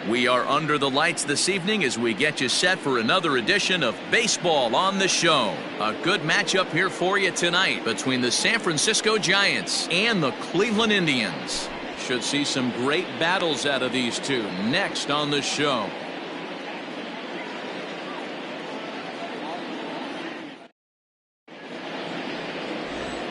We are under the lights this evening as we get you set for another edition of Baseball on the Show. A good matchup here for you tonight between the San Francisco Giants and the Cleveland Indians. Should see some great battles out of these two next on the show.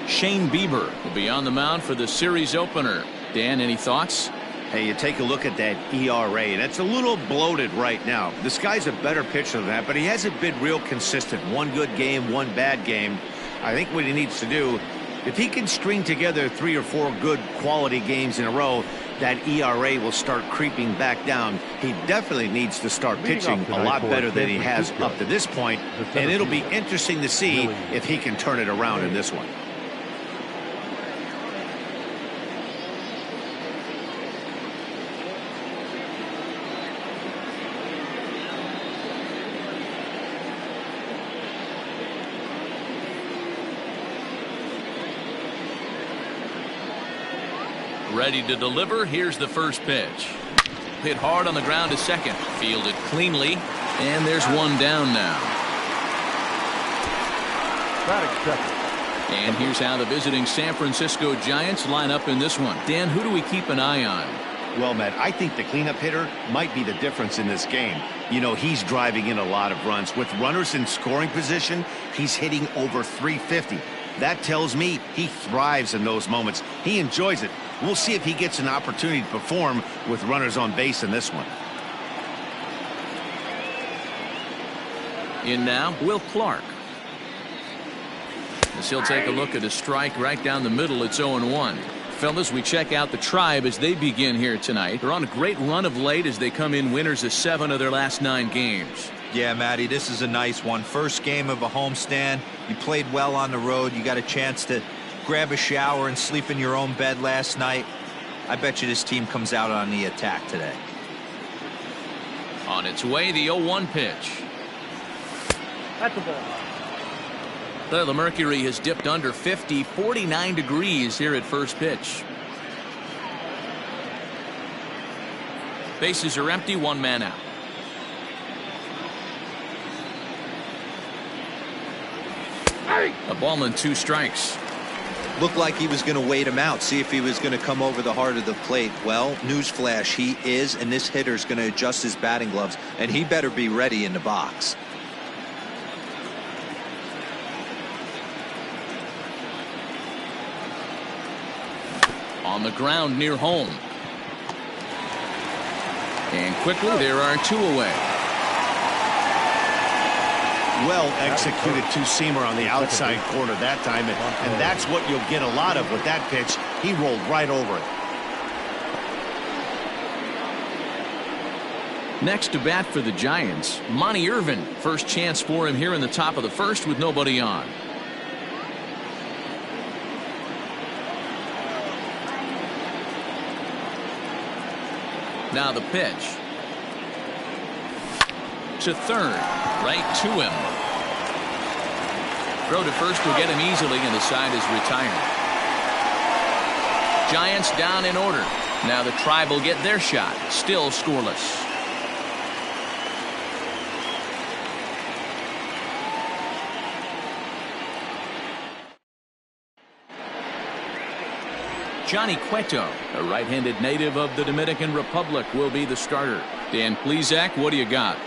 Shane Bieber will be on the mound for the series opener. Dan, any thoughts? Hey, you take a look at that ERA, and it's a little bloated right now. This guy's a better pitcher than that, but he hasn't been real consistent. One good game, one bad game. I think what he needs to do, if he can string together 3 or 4 good quality games in a row, that ERA will start creeping back down. He definitely needs to start pitching a lot better than he has up to this point, and it'll be interesting to see if he can turn it around in this one. Ready to deliver. Here's the first pitch. Hit hard on the ground to second. Fielded cleanly. And there's one down now. And here's how the visiting San Francisco Giants line up in this one. Dan, who do we keep an eye on? Well, Matt, I think the cleanup hitter might be the difference in this game. You know, he's driving in a lot of runs. With runners in scoring position, he's hitting over 350. That tells me he thrives in those moments. He enjoys it. We'll see if he gets an opportunity to perform with runners on base in this one. In now, Will Clark. As he'll take a look at a strike right down the middle. It's 0-1. Fellas, we check out the Tribe as they begin here tonight. They're on a great run of late as they come in winners of 7 of their last 9 games. Yeah, Matty, this is a nice one. First game of a homestand. You played well on the road. You got a chance to grab a shower and sleep in your own bed last night. I bet you this team comes out on the attack today. On its way, the 0-1 pitch. That's the ball. The mercury has dipped under 50, 49 degrees here at first pitch. Bases are empty, 1 man out. A ball and 2 strikes. Looked like he was going to wait him out, see if he was going to come over the heart of the plate. Well, newsflash, he is, and this hitter's going to adjust his batting gloves, and he better be ready in the box. On the ground near home. And quickly, there are 2 away. Well executed two-seamer on the outside corner that time, and that's what you'll get a lot of with that pitch. He rolled right over it. Next to bat for the Giants, Monty Irvin. First chance for him here in the top of the first with nobody on. Now the pitch. To third, right to him. Throw to first will get him easily, and the side is retired. Giants down in order. Now the Tribe will get their shot. Still scoreless. Johnny Cueto, a right-handed native of the Dominican Republic, will be the starter. Dan Plesac, what do you got?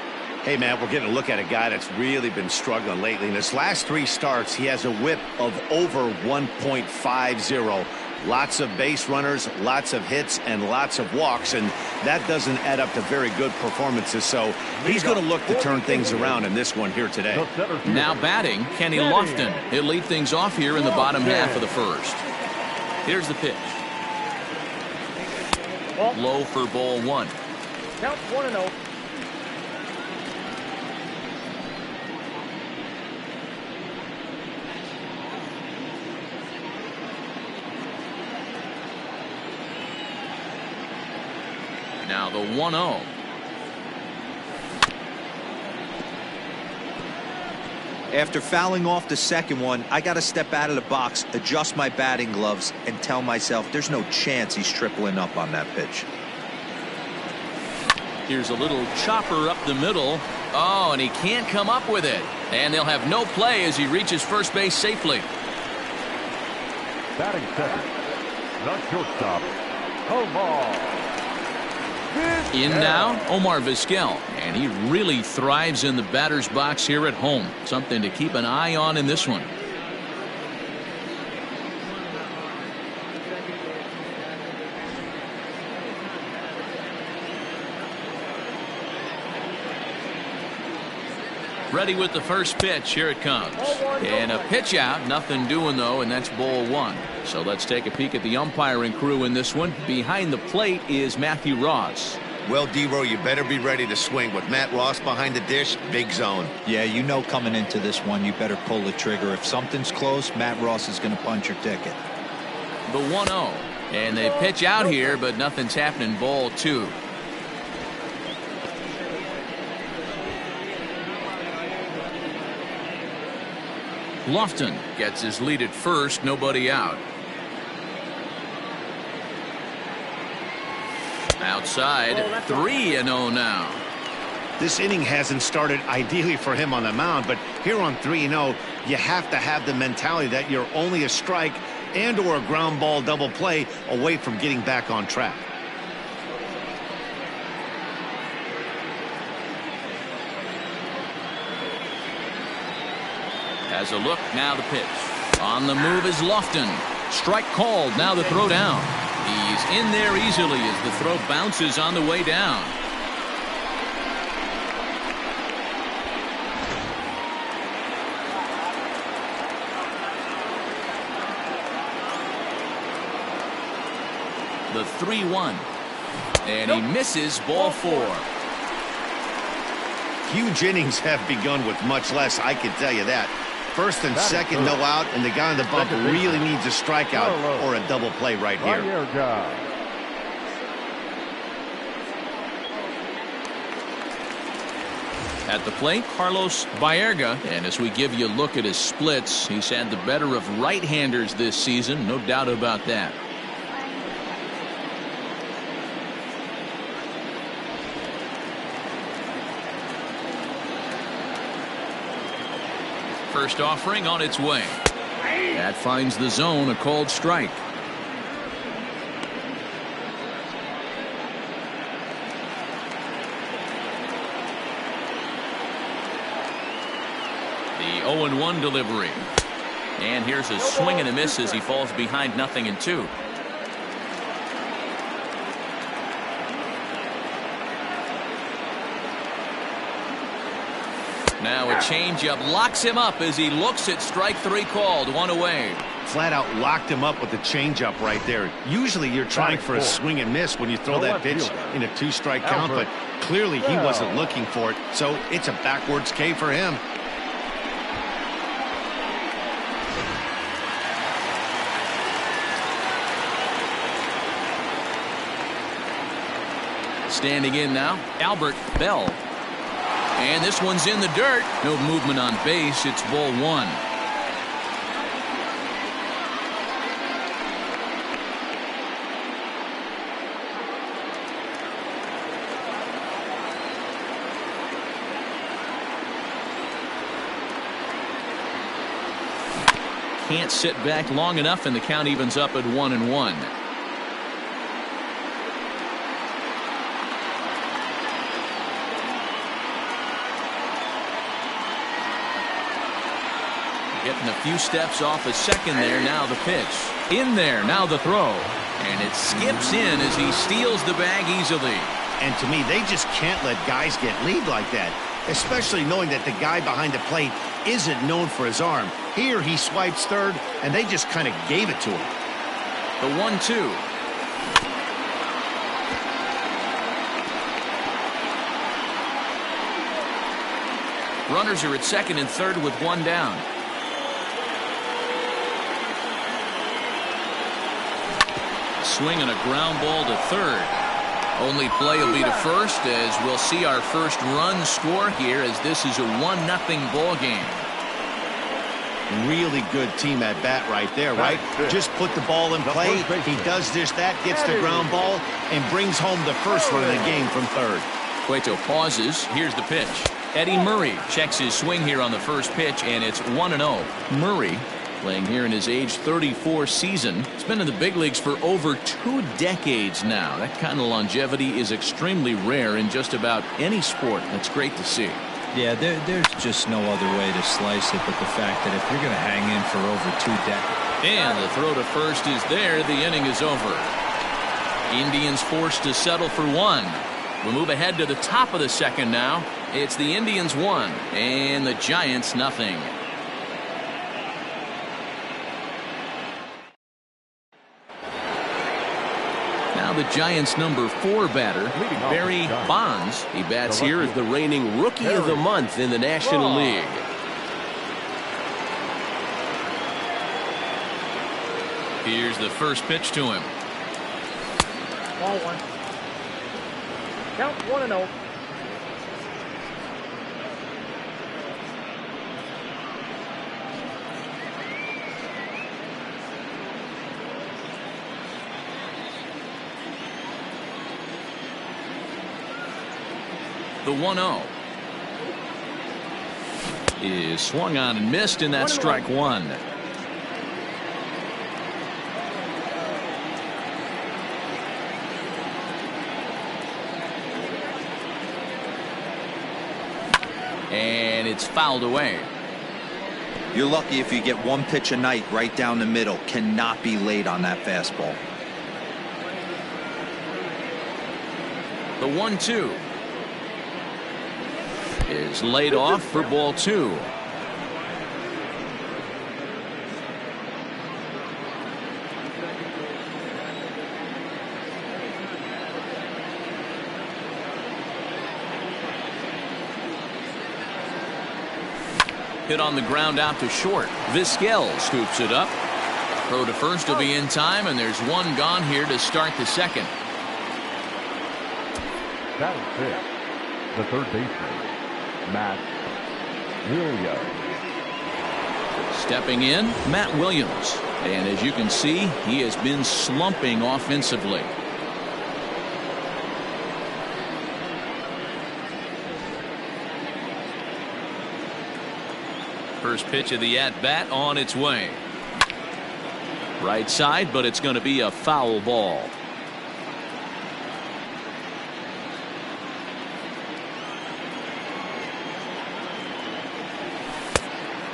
Hey, man, we're getting a look at a guy that's really been struggling lately. In his last 3 starts, he has a whip of over 1.50. Lots of base runners, lots of hits, and lots of walks, and that doesn't add up to very good performances. So he's going to look to turn things around in this one here today. Now batting, Kenny Lofton. He'll lead things off here in the bottom half of the first. Here's the pitch. Low for ball 1. Count 1-0. Now the 1-0. After fouling off the second one, I got to step out of the box, adjust my batting gloves, and tell myself there's no chance he's tripling up on that pitch. Here's a little chopper up the middle. Oh, and he can't come up with it. And they'll have no play as he reaches first base safely. Batting second, the shortstop, Omar. In now, Omar Vizquel, and he really thrives in the batter's box here at home. Something to keep an eye on in this one. Ready with the first pitch. Here it comes. And a pitch out. Nothing doing, though, and that's ball one. So let's take a peek at the umpiring crew in this one. Behind the plate is Matthew Ross. Well, D-Row, you better be ready to swing. With Matt Ross behind the dish, big zone. Yeah, you know coming into this one, you better pull the trigger. If something's close, Matt Ross is going to punch your ticket. The 1-0. And they pitch out here, but nothing's happening. Ball two. Lofton gets his lead at first, nobody out. Outside, 3-0 now. This inning hasn't started ideally for him on the mound, but here on 3-0, you have to have the mentality that you're only a strike and or a ground ball double play away from getting back on track. Has a look, now the pitch. On the move is Lofton. Strike called, now the throw down. He's in there easily as the throw bounces on the way down. The 3-1. And he misses, ball four. Huge innings have begun with much less, I can tell you that. First and second, no out, and the guy on the bump really needs a strikeout or a double play right here. At the plate, Carlos Baerga, and as we give you a look at his splits, he's had the better of right-handers this season, no doubt about that. First offering on its way. That finds the zone, a called strike. The 0-1 delivery. And here's a swing and a miss as he falls behind 0-2. Now a changeup locks him up as he looks at strike three called. One away. Flat out locked him up with the changeup right there. Usually you're trying for a swing and miss when you throw that pitch in a two-strike count, but clearly he wasn't looking for it, so it's a backwards K for him. Standing in now, Albert Bell. And this one's in the dirt. No movement on base. It's ball one. Can't sit back long enough, and the count evens up at 1-1. Getting a few steps off a second there. Now the pitch. In there. Now the throw. And it skips in as he steals the bag easily. And to me, they just can't let guys get lead like that, especially knowing that the guy behind the plate isn't known for his arm. Here he swipes third, and they just kind of gave it to him. The 1-2. Runners are at second and third with one down. Swing and a ground ball to third. Only play will be to first as we'll see our first run score here as this is a 1-0 ball game. Really good team at bat right there, right? Just put the ball in play. He does just that, gets the ground ball, and brings home the first run of the game from third. Cueto pauses. Here's the pitch. Eddie Murray checks his swing here on the first pitch, and it's 1-0. Murray, playing here in his age 34 season, has been in the big leagues for over 2 decades now. That kind of longevity is extremely rare in just about any sport. That's great to see. Yeah, there's just no other way to slice it but the fact that if you're going to hang in for over 2 decades. And the throw to first is there. The inning is over. Indians forced to settle for 1. We'll move ahead to the top of the second now. It's the Indians 1 and the Giants nothing. Now the Giants' number 4 batter, Barry Bonds. He bats here as the reigning Rookie of the Month in the National League. Here's the first pitch to him. Ball 1. Count 1-0. The 1-0 is swung on and missed, and that's strike 1. And it's fouled away. You're lucky if you get 1 pitch a night right down the middle. Cannot be late on that fastball. The 1-2 is laid off for ball 2. Hit on the ground out to short. Vizquel scoops it up. Throw to first will be in time, and there's 1 gone here to start the second. That is it. The third baseman, Matt Williams. Stepping in, Matt Williams. And as you can see, he has been slumping offensively. First pitch of the at-bat on its way. Right side, but it's going to be a foul ball.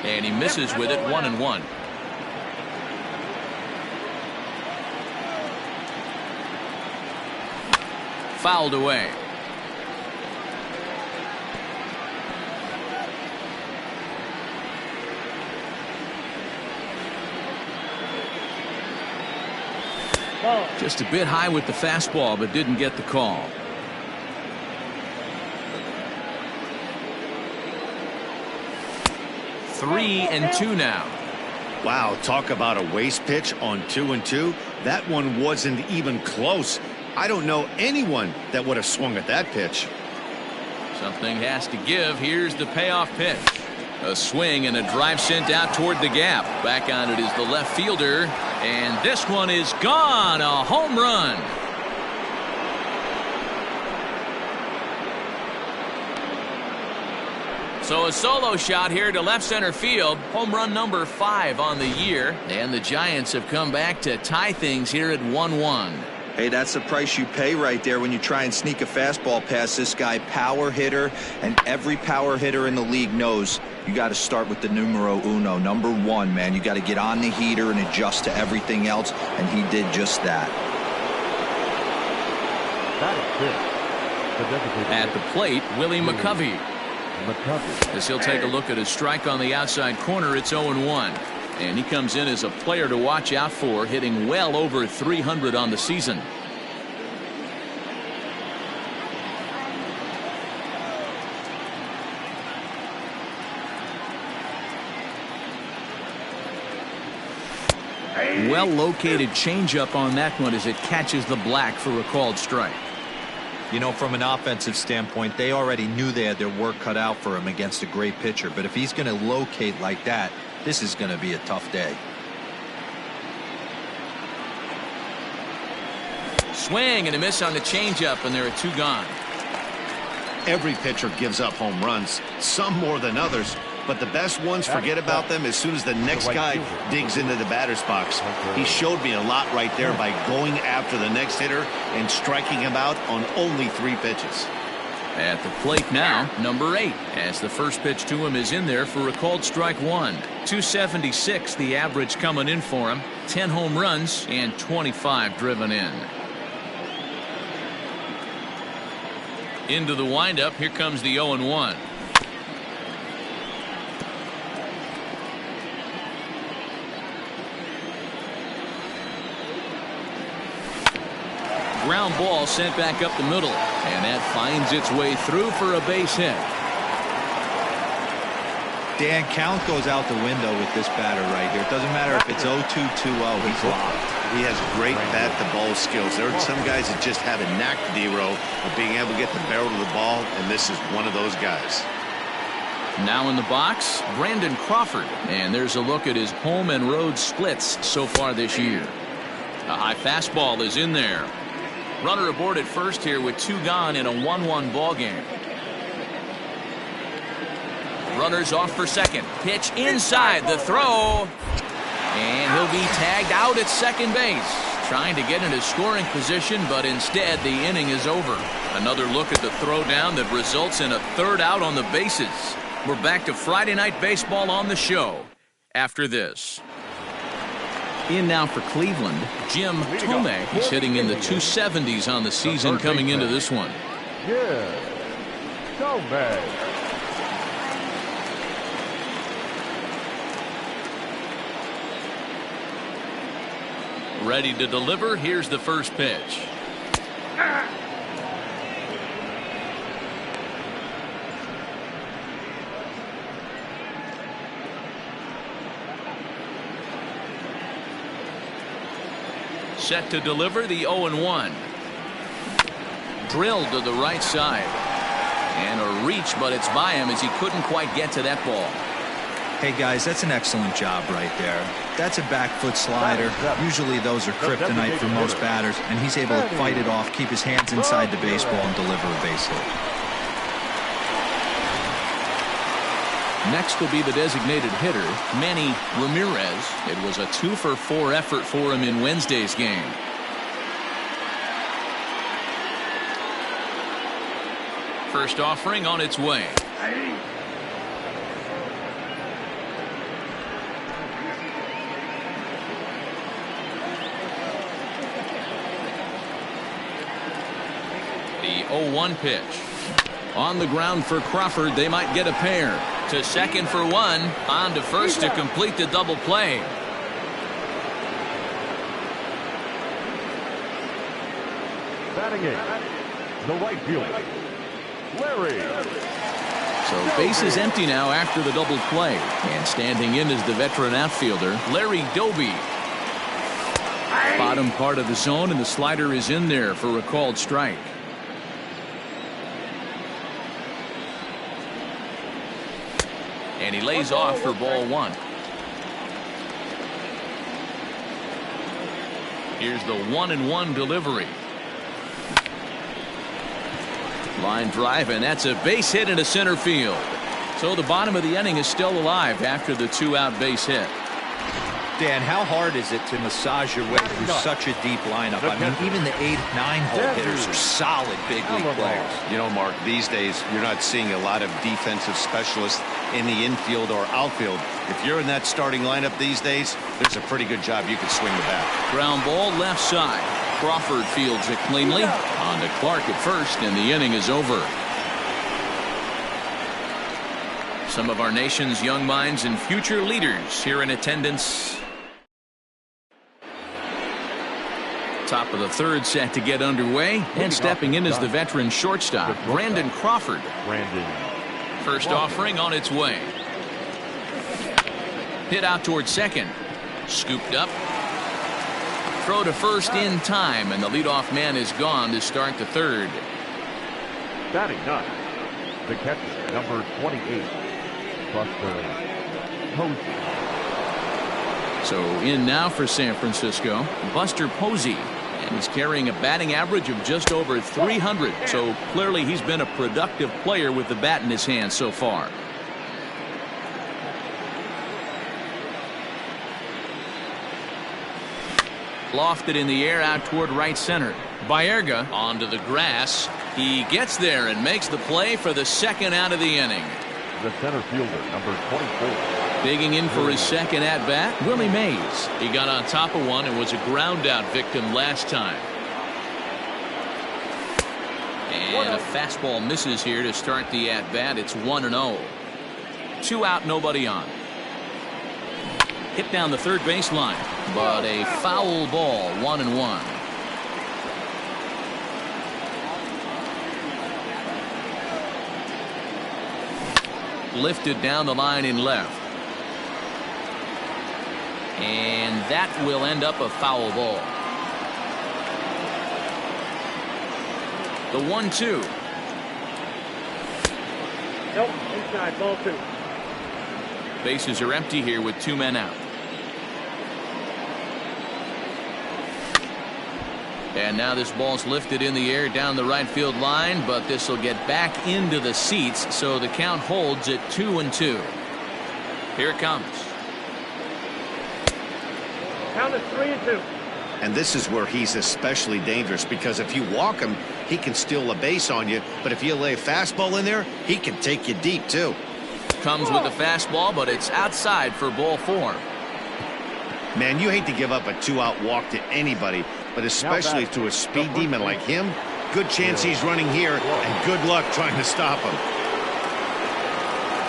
And he misses with it, 1-1. Fouled away. Just a bit high with the fastball, but didn't get the call. Three and two now. Wow, talk about a waste pitch on 2-2. That one wasn't even close. I don't know anyone that would have swung at that pitch. Something has to give. Here's the payoff pitch. A swing and a drive sent out toward the gap. Back on it is the left fielder, and this one is gone. A home run. So a solo shot here to left center field. Home run number 5 on the year, and the Giants have come back to tie things here at 1-1. Hey, that's the price you pay right there when you try and sneak a fastball past this guy. Power hitter, and every power hitter in the league knows you got to start with the numero uno, number 1, man. You got to get on the heater and adjust to everything else, and he did just that. At the plate, Willie McCovey. As he'll take a look at a strike on the outside corner, it's 0-1. And he comes in as a player to watch out for, hitting well over 300 on the season. Well located changeup on that one as it catches the black for a called strike. You know, from an offensive standpoint, they already knew they had their work cut out for him against a great pitcher. But if he's going to locate like that, this is going to be a tough day. Swing and a miss on the changeup, and there are 2 gone. Every pitcher gives up home runs, some more than others, but the best ones forget about them as soon as the next guy digs into the batter's box. He showed me a lot right there by going after the next hitter and striking him out on only 3 pitches. At the plate now, number 8, as the first pitch to him is in there for a called strike 1. 276 the average coming in for him. 10 home runs and 25 driven in. Into the windup, here comes the 0-1. Ground ball sent back up the middle, and that finds its way through for a base hit. Dan, count goes out the window with this batter right here. It doesn't matter if it's 0-2, 2-0, he's locked. He has great bat-to-ball skills. There are some guys that just have a knack, D-Row, of being able to get the barrel of the ball, and this is one of those guys. Now in the box, Brandon Crawford, and there's a look at his home and road splits so far this year. A high fastball is in there. Runner aboard at first here with 2 gone in a 1-1 ball game. Runners off for second. Pitch inside the throw. And he'll be tagged out at second base. Trying to get into scoring position, but instead the inning is over. Another look at the throw down that results in a 3rd out on the bases. We're back to Friday Night Baseball on the show after this. In now for Cleveland, Jim Thome. He's hitting in the 270s on the season coming into this one. Yeah, Thome. Ready to deliver. Here's the first pitch. Set to deliver the 0-1. Drilled to the right side. And a reach, but it's by him as he couldn't quite get to that ball. Hey guys, that's an excellent job right there. That's a back foot slider. Usually those are kryptonite for most batters, and he's able to fight it off, keep his hands inside the baseball, and deliver a base hit. Next will be the designated hitter, Manny Ramirez. It was a 2-for-4 effort for him in Wednesday's game. First offering on its way. The 0-1 pitch. On the ground for Crawford. They might get a pair. To second for 1. On to first to complete the double play. Batting in, the right fielder, Larry. So base is empty now after the double play. And standing in is the veteran outfielder, Larry Doby. Bottom part of the zone, and the slider is in there for a called strike. And he lays off for ball 1. Here's the 1-1 delivery. Line drive, and that's a base hit into center field. So the bottom of the inning is still alive after the 2-out base hit. Dan, how hard is it to massage your way through such a deep lineup? I mean, even the 8, 9-hole hitters are solid big league players. You know, Mark, these days you're not seeing a lot of defensive specialists in the infield or outfield. If you're in that starting lineup these days, there's a pretty good job you could swing the bat. Ground ball left side. Crawford fields it cleanly. On to Clark at first, and the inning is over. Some of our nation's young minds and future leaders here in attendance. Top of the 3rd set to get underway, and stepping in is the veteran shortstop, Brandon Crawford. First offering on its way. Hit out towards second. Scooped up. Throw to first in time, and the leadoff man is gone to start the 3rd. Batting 9, the catcher, number 28, Buster Posey. So in now for San Francisco, Buster Posey. And He's carrying a batting average of just over 300, so clearly he's been a productive player with the bat in his hand so far. Lofted in the air out toward right center. Baerga onto the grass. He gets there and makes the play for the second out of the inning. The center fielder, number 24. Digging in for his second at-bat, Willie Mays. He got on top of one and was a ground-out victim last time. And a fastball misses here to start the at-bat. It's 1-0. 2 out, nobody on. Hit down the third baseline, but a foul ball, 1-1. Lifted down the line in left. And that will end up a foul ball. The 1-2. Nope, inside, ball 2. Bases are empty here with 2 men out. And now this ball's lifted in the air down the right field line, but this will get back into the seats, so the count holds at 2-2. Here it comes. Count is 3-2. And this is where he's especially dangerous, because if you walk him, he can steal a base on you. But if you lay a fastball in there, he can take you deep, too. Comes with a fastball, but it's outside for ball 4. Man, you hate to give up a 2-out walk to anybody, but especially to a speed demon like him. Good chance he's running here, and good luck trying to stop him.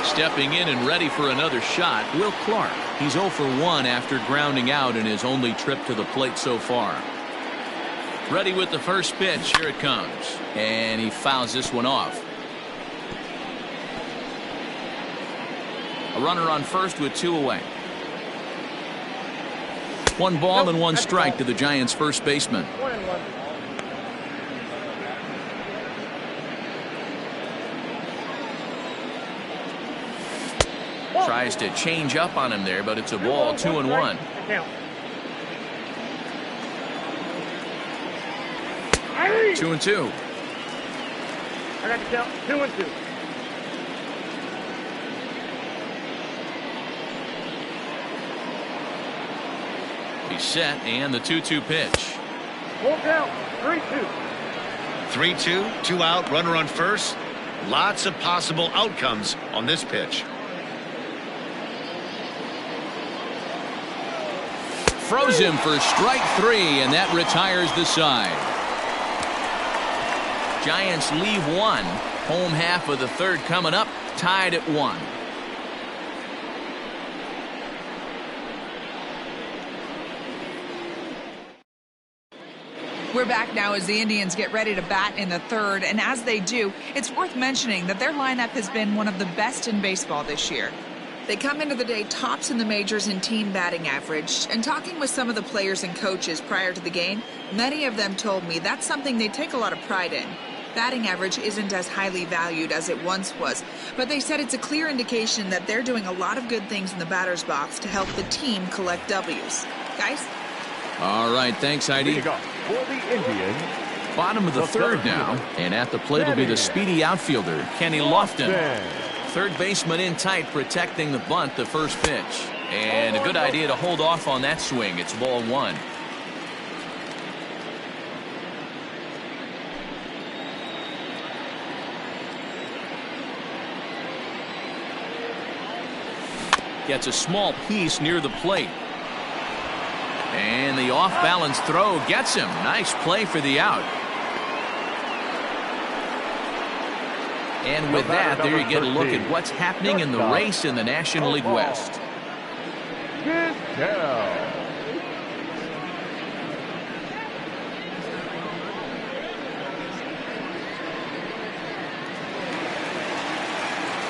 Stepping in and ready for another shot, Will Clark. He's 0 for 1 after grounding out in his only trip to the plate so far. Ready with the first pitch. Here it comes. And he fouls this one off. A runner on first with 2 away. 1 ball and 1 strike to the Giants' first baseman. 1-1. Tries to change up on him there, but it's a ball. 2-1. 2-2. I got the count. 2-2. He's set, and the 2-2 pitch. Full count. 3-2. 3-2, 2 out, runner on first. Lots of possible outcomes on this pitch. Froze him for strike 3, and that retires the side. Giants leave 1. Home half of the third coming up, tied at 1. We're back now as the Indians get ready to bat in the third, and as they do, it's worth mentioning that their lineup has been one of the best in baseball this year. They come into the day tops in the majors in team batting average, and talking with some of the players and coaches prior to the game, many of them told me that's something they take a lot of pride in. Batting average isn't as highly valued as it once was, but they said it's a clear indication that they're doing a lot of good things in the batter's box to help the team collect W's. Guys? All right, thanks, Heidi. For the Indians, Bottom of the third now, and at the plate will be the speedy outfielder, Kenny Lofton. Third baseman in tight, protecting the bunt, the first pitch. And a good idea to hold off on that swing. It's ball 1. Gets a small piece near the plate. And the off-balance throw gets him. Nice play for the out. And with that, there you get a look at what's happening in the race in the National League West.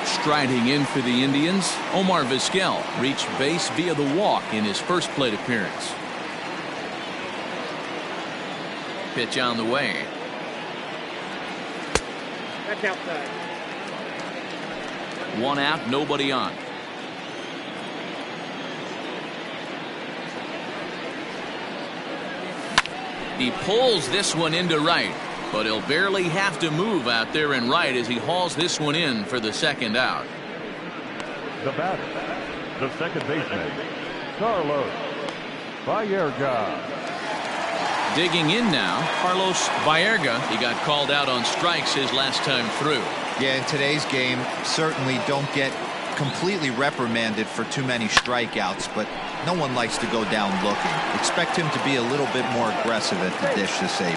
Striding in for the Indians, Omar Vizquel reached base via the walk in his first plate appearance. Pitch on the way. That's outside. 1 out, nobody on. He pulls this one into right, but he'll barely have to move out there in right as he hauls this one in for the second out. The batter, the second baseman, Carlos Baerga. Digging in now, Carlos Baerga. He got called out on strikes his last time through. Yeah, in today's game, certainly don't get completely reprimanded for too many strikeouts, but no one likes to go down looking. Expect him to be a little bit more aggressive at the dish this AB.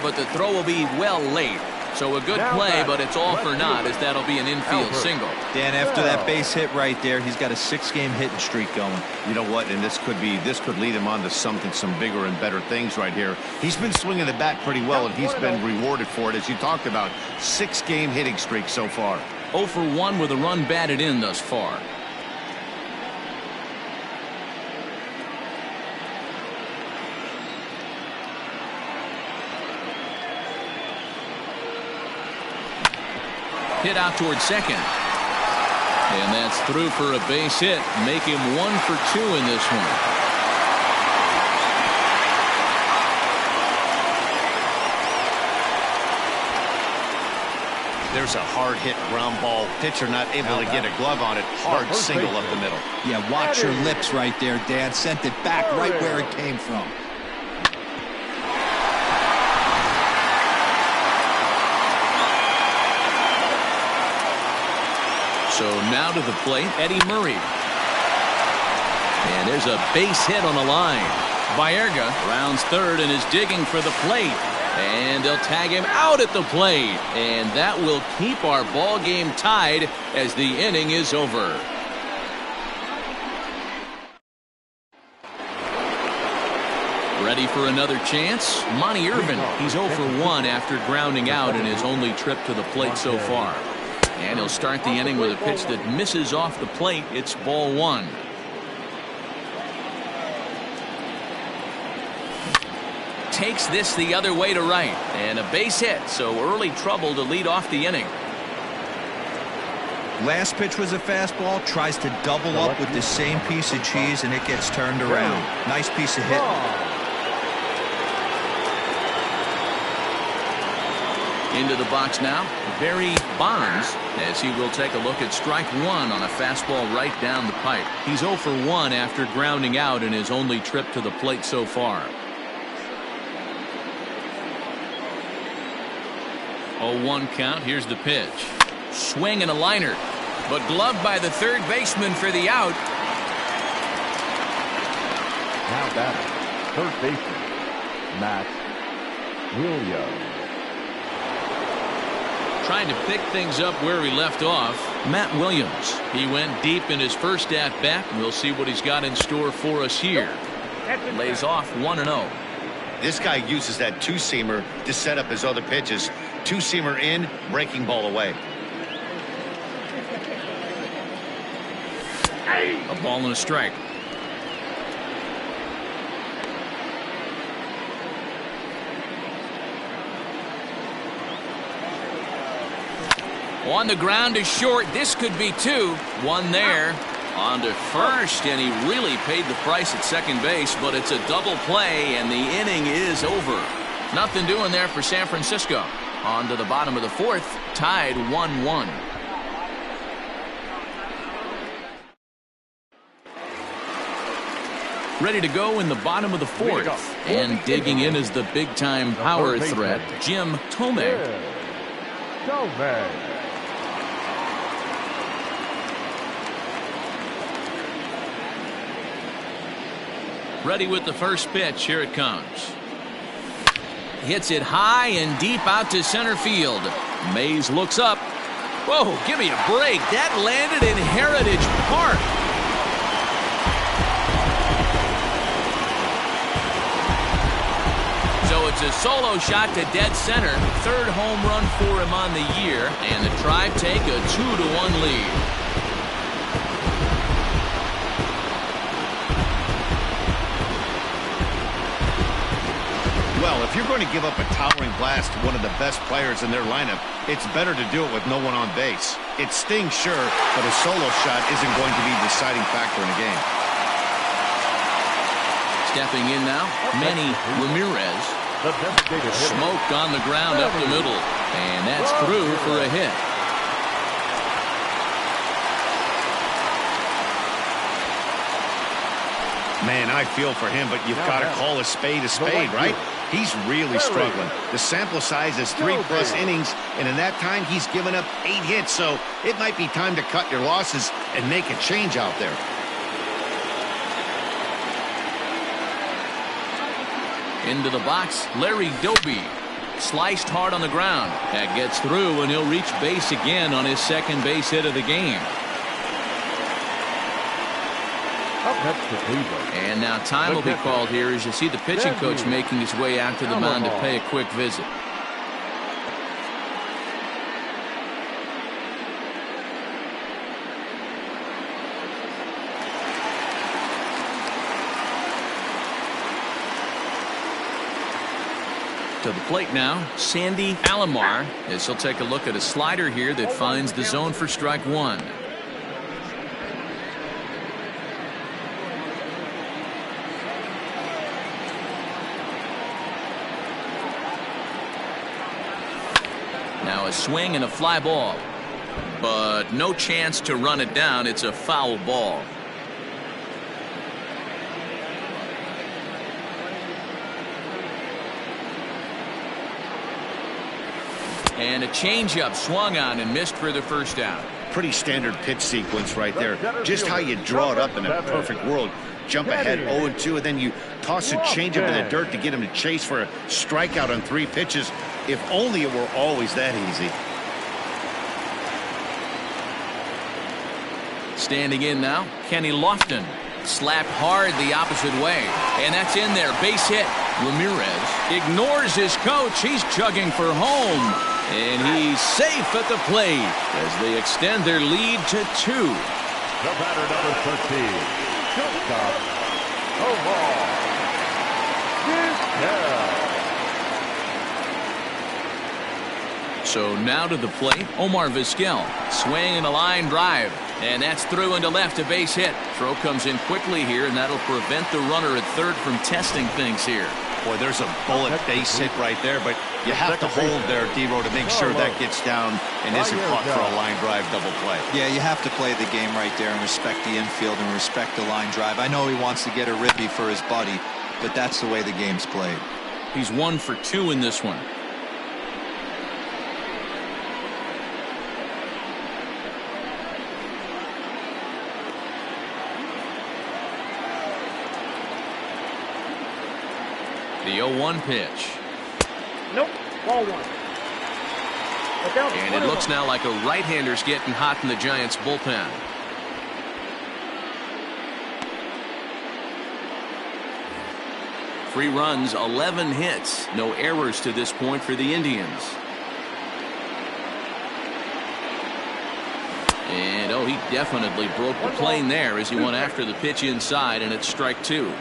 But the throw will be well late. So a good play, but it's all for naught, as that'll be an infield single. Dan, after that base hit right there, he's got a 6-game hitting streak going. You know what? And this could lead him on to some bigger and better things right here. He's been swinging the bat pretty well, and he's been rewarded for it, as you talked about. 6-game hitting streak so far. 0 for 1 with a run batted in thus far. Hit out towards second. And that's through for a base hit. Make him 1 for 2 in this one. There's a hard hit ground ball. Pitcher not able to get a glove on it. Hard single up the middle. Yeah, watch your lips right there, Dan. Sent it back right where it came from. So now to the plate, Eddie Murray. And there's a base hit on the line. Baerga rounds third and is digging for the plate. And they'll tag him out at the plate. And that will keep our ball game tied as the inning is over. Ready for another chance? Monty Irvin. He's 0 for 1 after grounding out in his only trip to the plate so far. And he'll start the inning with a pitch that misses off the plate. It's ball 1. Takes this the other way to right. And a base hit, so early trouble to lead off the inning. Last pitch was a fastball. Tries to double up with the same piece of cheese, and it gets turned around. Nice piece of hit. Into the box now, Barry Bonds, as he will take a look at strike 1 on a fastball right down the pipe. He's 0 for 1 after grounding out in his only trip to the plate so far. 0-1 count. Here's the pitch. Swing and a liner, but gloved by the third baseman for the out. Now batter, third baseman, Matt Williams. Trying to pick things up where he left off, Matt Williams. He went deep in his first at-bat. We'll see what he's got in store for us here. Lays off 1-0. This guy uses that two-seamer to set up his other pitches. Two-seamer in, breaking ball away. A ball and a strike. On the ground to short. This could be 2. 1 there. On to first, and he really paid the price at second base, but it's a double play, and the inning is over. Nothing doing there for San Francisco. On to the bottom of the 4th, tied 1-1. Ready to go in the bottom of the 4th, and digging in is the big-time power threat, Jim Tomei. Ready with the first pitch. Here it comes. Hits it high and deep out to center field. Mays looks up. Whoa, give me a break. That landed in Heritage Park. So it's a solo shot to dead center. 3rd home run for him on the year. And the Tribe take a 2-1 lead. Well, if you're going to give up a towering blast to one of the best players in their lineup, it's better to do it with no one on base. It stings, sure, but a solo shot isn't going to be the deciding factor in a game. Stepping in now, Manny Ramirez. The designated hitter. Smoked on the ground up the middle. And that's through for a hit. Man, I feel for him, but you've got to call a spade, right? He's really struggling. The sample size is 3+ innings, and in that time, he's given up 8 hits, so it might be time to cut your losses and make a change out there. Into the box, Larry Doby. Sliced hard on the ground. That gets through, and he'll reach base again on his second base hit of the game. Up next to Cleveland. And now time will be called here as you see the pitching coach making his way out to the mound to pay a quick visit. To the plate now, Sandy Alomar, as he'll take a look at a slider here that finds the zone for strike one. Now a swing and a fly ball, but no chance to run it down. It's a foul ball. And a changeup swung on and missed for the first out. Pretty standard pitch sequence right there. Just how you draw it up in a perfect world. Jump ahead 0-2, and then you toss a changeup in the dirt to get him to chase for a strikeout on 3 pitches. If only it were always that easy. Standing in now, Kenny Lofton. Slapped hard the opposite way. And that's in there. Base hit. Ramirez ignores his coach. He's chugging for home. And he's safe at the plate as they extend their lead to 2. The batter, number 13. Shortstop, Omar. So now to the plate, Omar Vizquel. Swing and a line drive. And that's through into left, a base hit. Throw comes in quickly here, and that'll prevent the runner at third from testing things here. Boy, there's a bullet base hit right there, but you have to hold there, D-Row, to make sure that gets down and isn't caught for a line drive double play. Yeah, you have to play the game right there and respect the infield and respect the line drive. I know he wants to get a ribby for his buddy, but that's the way the game's played. He's 1 for 2 in this one. The 0-1 pitch. Nope, ball 1. And it looks now like a right-hander's getting hot in the Giants' bullpen. Three runs, 11 hits. No errors to this point for the Indians. And, oh, he definitely broke the plane there as he went after the pitch inside, and it's strike 2.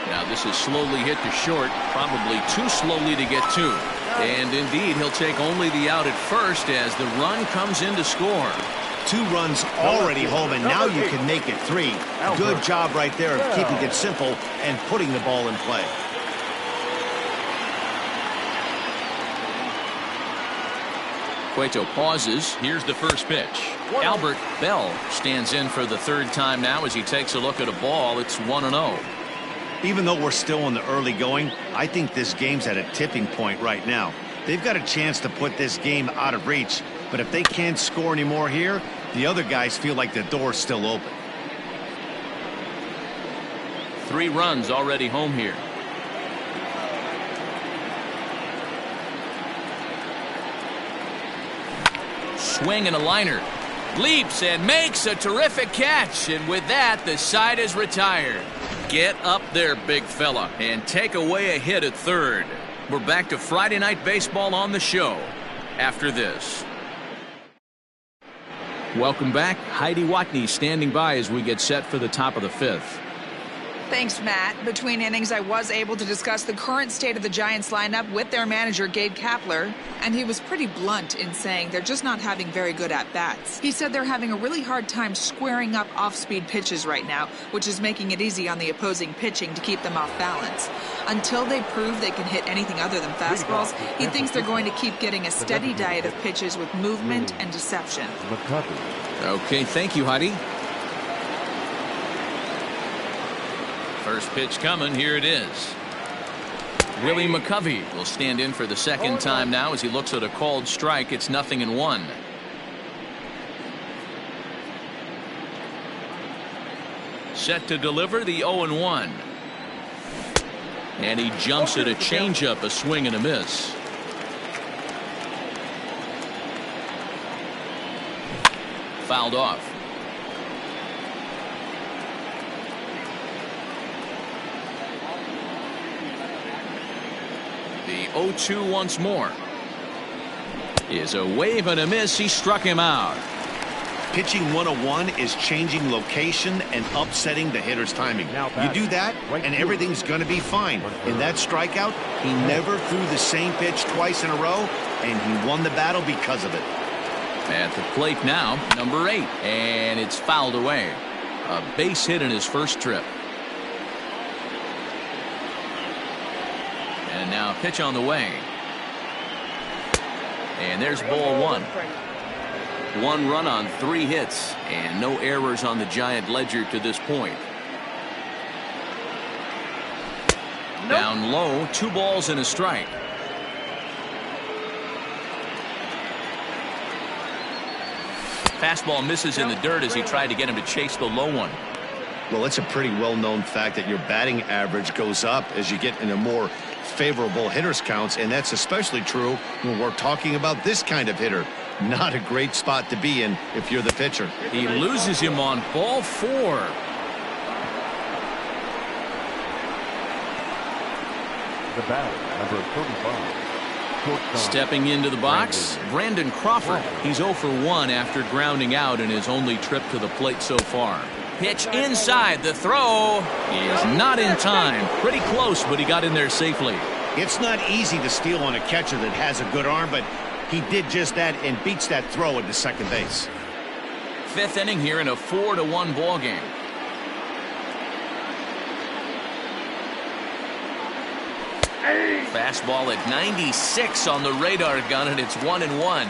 Now this is slowly hit to short, probably too slowly to get to. And indeed, he'll take only the out at first as the run comes in to score. 2 runs already home, and now you can make it 3. Good job right there of keeping it simple and putting the ball in play. Cueto pauses. Here's the first pitch. Albert Bell stands in for the 3rd time now as he takes a look at a ball. It's 1-0. Even though we're still in the early going, I think this game's at a tipping point right now. They've got a chance to put this game out of reach, but if they can't score anymore here, the other guys feel like the door's still open. 3 runs already home here. Swing and a liner. Leaps and makes a terrific catch, and with that, the side is retired. Get up there, big fella, and take away a hit at third. We're back to Friday Night Baseball on the show after this. Welcome back. Heidi Watney standing by as we get set for the top of the 5th. Thanks, Matt. Between innings, I was able to discuss the current state of the Giants lineup with their manager, Gabe Kapler, and he was pretty blunt in saying they're just not having very good at-bats. He said they're having a really hard time squaring up off-speed pitches right now, which is making it easy on the opposing pitching to keep them off balance. Until they prove they can hit anything other than fastballs, he thinks they're going to keep getting a steady diet of pitches with movement and deception. Okay, thank you, Heidi. First pitch coming, here it is. Willie McCovey will stand in for the second time now as he looks at a called strike. It's 0-1. Set to deliver the 0-1. And he jumps at a changeup, a swing and a miss. Fouled off. The 0-2 once more. Is a wave and a miss. He struck him out. Pitching 101 is changing location and upsetting the hitter's timing. You do that, and everything's going to be fine. In that strikeout, he never threw the same pitch twice in a row, and he won the battle because of it. At the plate now, number 8, and it's fouled away. A base hit in his first trip. And now pitch on the way. And there's ball 1. 1 run on 3 hits, and no errors on the Giant ledger to this point. Down low, 2 balls and a strike. Fastball misses in the dirt as he tried to get him to chase the low one. Well, it's a pretty well-known fact that your batting average goes up as you get into more favorable hitters counts, and that's especially true when we're talking about this kind of hitter. Not a great spot to be in if you're the pitcher. He loses him on ball 4. The batter, number 35. Stepping into the box, Brandon Crawford. He's 0 for 1 after grounding out in his only trip to the plate so far. Pitch inside. The throw is not in time. Pretty close, but he got in there safely. It's not easy to steal on a catcher that has a good arm, but he did just that and beats that throw into second base. 5th inning here in a 4-1 ball game. Fastball at 96 on the radar gun, and it's 1-1.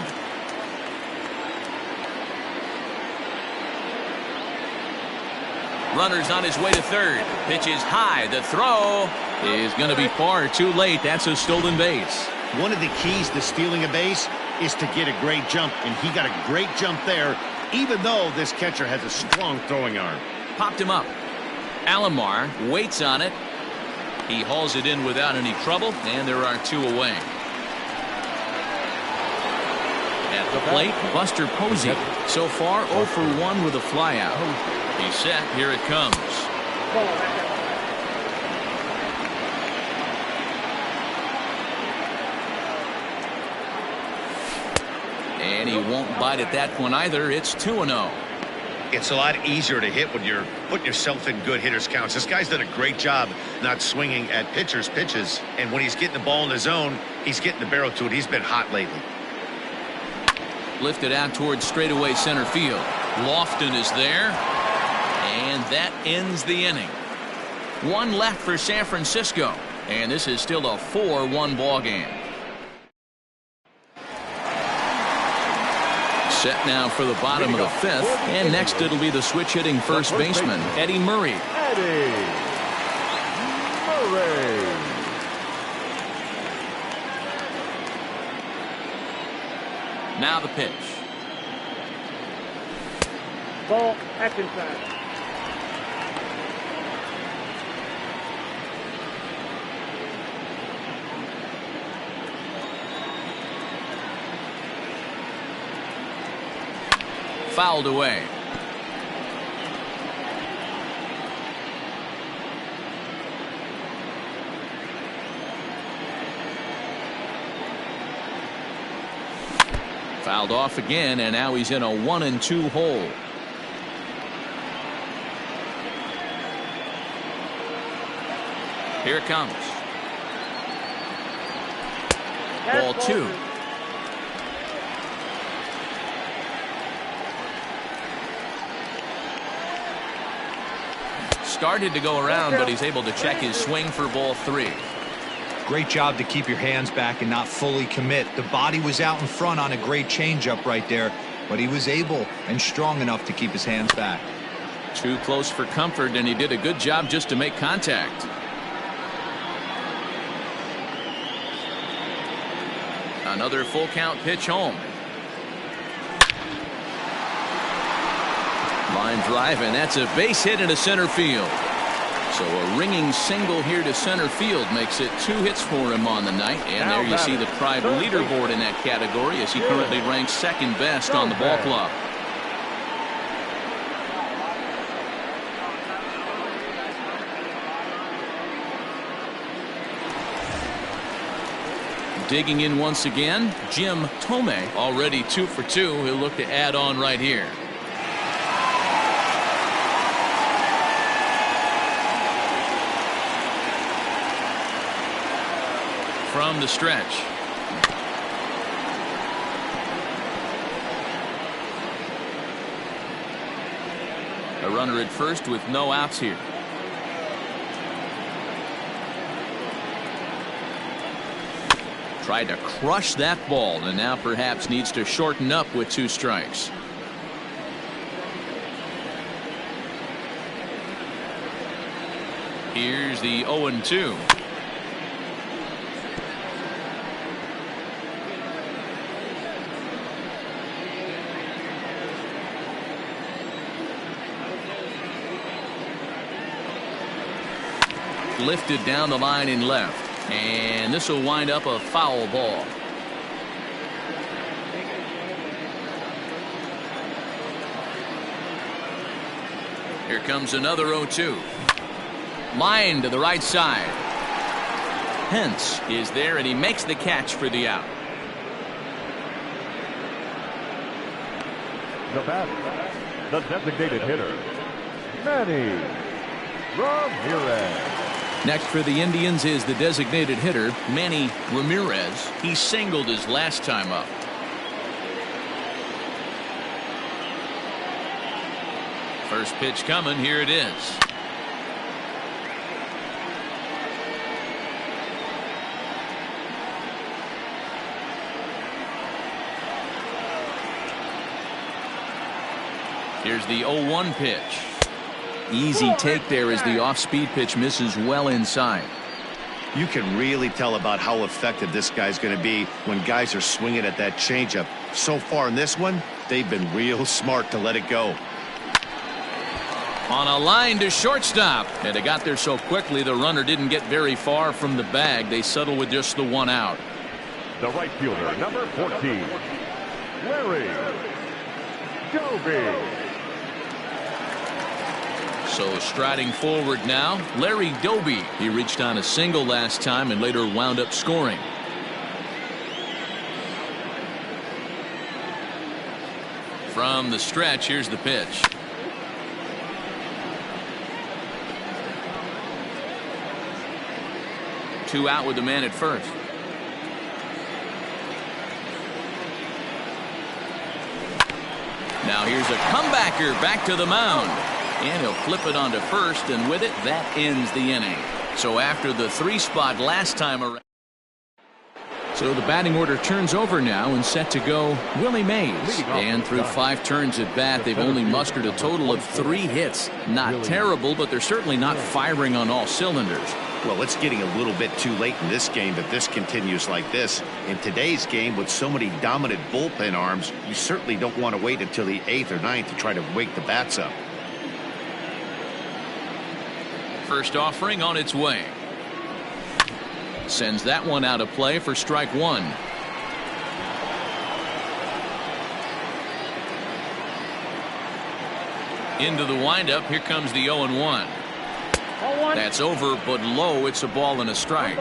Runner's on his way to third. Pitch is high. The throw is going to be far too late. That's a stolen base. One of the keys to stealing a base is to get a great jump, and he got a great jump there, even though this catcher has a strong throwing arm. Popped him up. Alomar waits on it. He hauls it in without any trouble, and there are 2 away. At the plate, Buster Posey. So far, 0 for 1 with a flyout. He's set. Here it comes. And he won't bite at that one either. It's 2-0. It's a lot easier to hit when you're putting yourself in good hitters counts. This guy's done a great job not swinging at pitchers' pitches. And when he's getting the ball in the zone, he's getting the barrel to it. He's been hot lately. Lifted out towards straightaway center field. Lofton is there. And that ends the inning. 1 left for San Francisco. And this is still a 4-1 ball game. Set now for the bottom of the 5th, and next it'll be the switch hitting first baseman, Eddie Murray. Eddie Murray. Now the pitch. Ball, action time. Fouled away. Fouled off again, and now he's in a 1-2 hole. Here it comes. Ball 2. Started to go around, but he's able to check his swing for ball 3. Great job to keep your hands back and not fully commit. The body was out in front on a great changeup right there, but he was able and strong enough to keep his hands back. Too close for comfort, and he did a good job just to make contact. Another full count pitch home. Line drive, and that's a base hit into center field. So a ringing single here to center field makes it 2 hits for him on the night. And there you see the Pride leaderboard in that category, as he currently ranks second best on the ball club. Digging in once again, Jim Thome, already 2 for 2. He'll look to add on right here. From the stretch. A runner at first with no outs here. Tried to crush that ball, and now perhaps needs to shorten up with 2 strikes. Here's the 0-2. Lifted down the line in left. And this will wind up a foul ball. Here comes another 0-2. Line to the right side. Hence is there, and he makes the catch for the out. The batter, the designated hitter, Manny Ramirez. Next for the Indians is the designated hitter, Manny Ramirez. He singled his last time up. First pitch coming. Here it is. Here's the 0-1 pitch. Easy take there as the off-speed pitch misses well inside. You can really tell about how effective this guy's going to be when guys are swinging at that changeup. So far in this one, they've been real smart to let it go. On a line to shortstop, and it got there so quickly the runner didn't get very far from the bag. They settle with just the 1 out. The right fielder, number 14, Larry Doby. So striding forward now, Larry Doby. He reached on a single last time and later wound up scoring. From the stretch, here's the pitch. Two out with the man at first. Now here's a comebacker back to the mound. And he'll flip it onto first, and with it, that ends the inning. So after the 3 spot last time around. So the batting order turns over now, and set to go Willie Mays. And through 5 turns at bat, they've only mustered a total of 3 hits. Not terrible, but they're certainly not firing on all cylinders. Well, it's getting a little bit too late in this game if this continues like this. In today's game, with so many dominant bullpen arms, you certainly don't want to wait until the 8th or 9th to try to wake the bats up. First offering on its way. Sends that one out of play for strike 1. Into the windup. Here comes the 0-1. That's over, but low. It's a ball and a strike.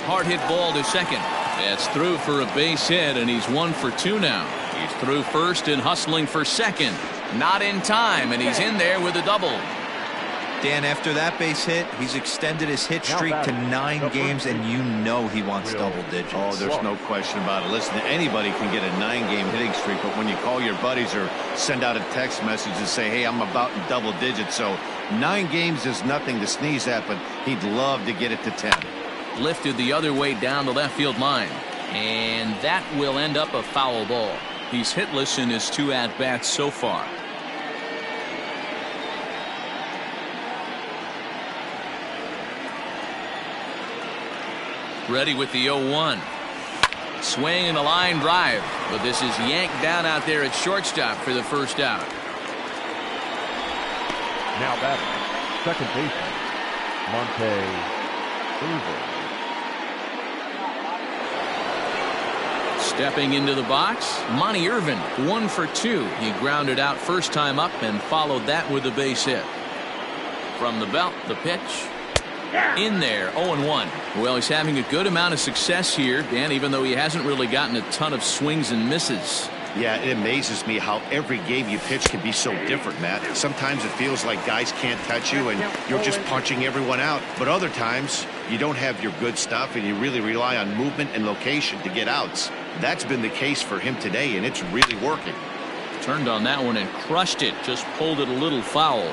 Hard hit ball to second. It's through for a base hit, and he's 1 for 2 now. He's through first and hustling for second. Not in time, and he's in there with a double. Dan, after that base hit, he's extended his hit streak to 9 games, and you know he wants double digits. Oh, there's no question about it. Listen, anybody can get a 9-game hitting streak, but when you call your buddies or send out a text message and say, hey, I'm about in double digits, so 9 games is nothing to sneeze at, but he'd love to get it to 10. Lifted the other way down the left field line, and that will end up a foul ball. He's hitless in his 2 at-bats so far. Ready with the 0-1. Swing and a line drive, but this is yanked down out there at shortstop for the first out. Now batting, second baseman, Monte Irvin. Stepping into the box, Monte Irvin, 1 for 2. He grounded out first time up and followed that with a base hit. From the belt, the pitch. In there, 0-1. Well, he's having a good amount of success here, Dan, even though he hasn't really gotten a ton of swings and misses. Yeah, it amazes me how every game you pitch can be so different, Matt. Sometimes it feels like guys can't touch you and you're just punching everyone out. But other times, you don't have your good stuff and you really rely on movement and location to get outs. That's been the case for him today, and it's really working. Turned on that one and crushed it, just pulled it a little foul.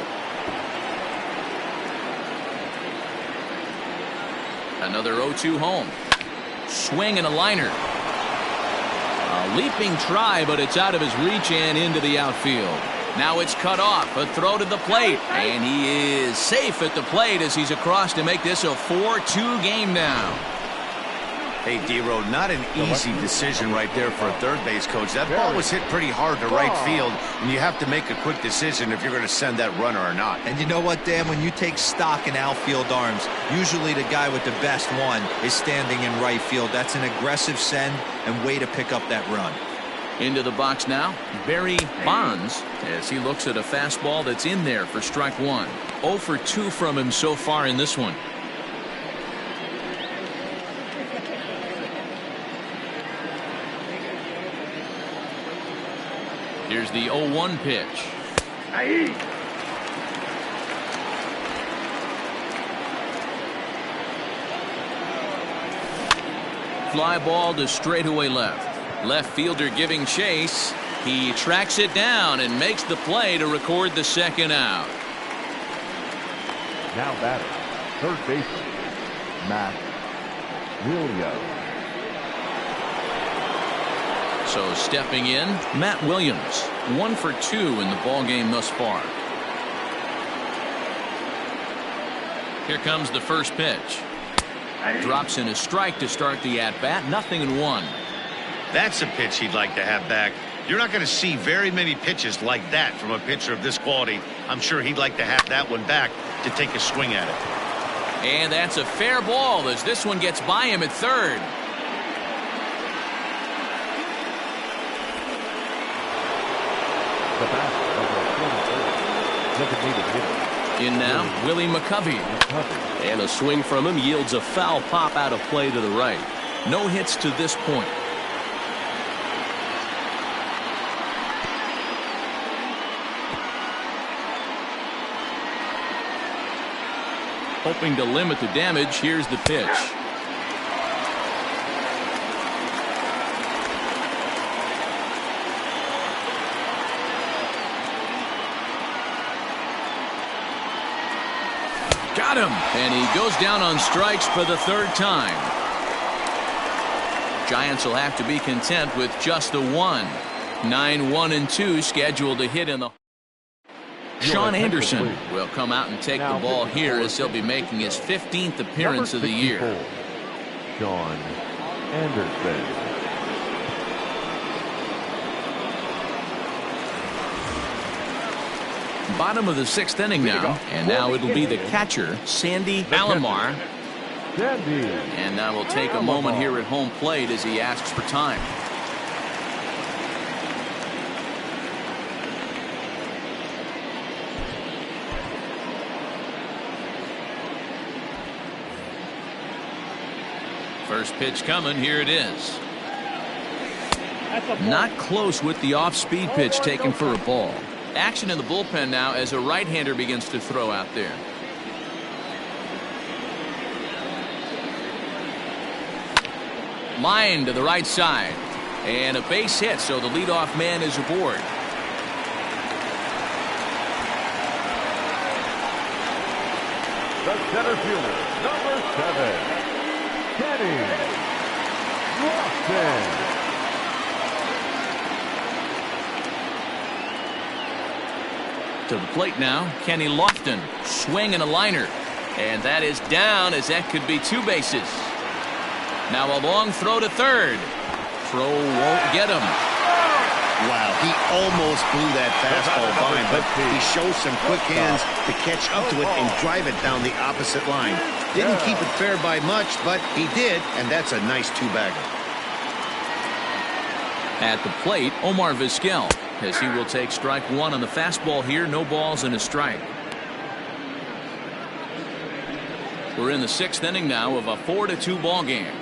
Another 0-2 home. Swing and a liner. A leaping try, but it's out of his reach and into the outfield. Now it's cut off. A throw to the plate. And he is safe at the plate as he's across to make this a 4-2 game now. Hey, D-Road, not an easy decision right there for a third base coach. That ball was hit pretty hard to right field, and you have to make a quick decision if you're going to send that runner or not. And you know what, Dan? When you take stock in outfield arms, usually the guy with the best one is standing in right field. That's an aggressive send and way to pick up that run. Into the box now, Barry Bonds, as he looks at a fastball that's in there for strike 1. 0 for 2 from him so far in this one. Here's the 0-1 pitch. Fly ball to straightaway left. Left fielder giving chase. He tracks it down and makes the play to record the second out. Now batting, third baseman, Matt Williams. So stepping in, Matt Williams, 1 for 2 in the ball game thus far. Here comes the first pitch. Drops in a strike to start the at-bat. 0-1. That's a pitch he'd like to have back. You're not going to see very many pitches like that from a pitcher of this quality. I'm sure he'd like to have that one back to take a swing at it. And that's a fair ball as this one gets by him at third. The bat of the designated hitter. In now, Willie McCovey. And a swing from him yields a foul pop out of play to the right. No hits to this point. Hoping to limit the damage, here's the pitch. Got him, and he goes down on strikes for the third time. Giants will have to be content with just the one. 9-1-2 scheduled to hit in the. Sean Anderson will come out and take the ball here as he'll be making his 15th appearance of the year. Sean Anderson. Bottom of the 6th inning now, and now it'll be the catcher, Sandy Alomar. And that will take a moment here at home plate as he asks for time. First pitch coming. Here it is. That's a ball. Not close with the off-speed pitch taken for a ball. Action in the bullpen now as a right-hander begins to throw out there. Line to the right side. And a base hit, so the leadoff man is aboard. The center fielder, number 7, Kenny Lofton. To the plate now, Kenny Lofton. Swing and a liner. And that is down, as that could be 2 bases. Now a long throw to third. Throw won't get him. Wow, he almost blew that fastball by, but he shows some quick hands to catch up to it and drive it down the opposite line. Didn't keep it fair by much, but he did, and that's a nice 2-bagger. At the plate, Omar Vizquel, as he will take strike 1 on the fastball here. No balls and a strike. We're in the 6th inning now of a 4-2 ball game.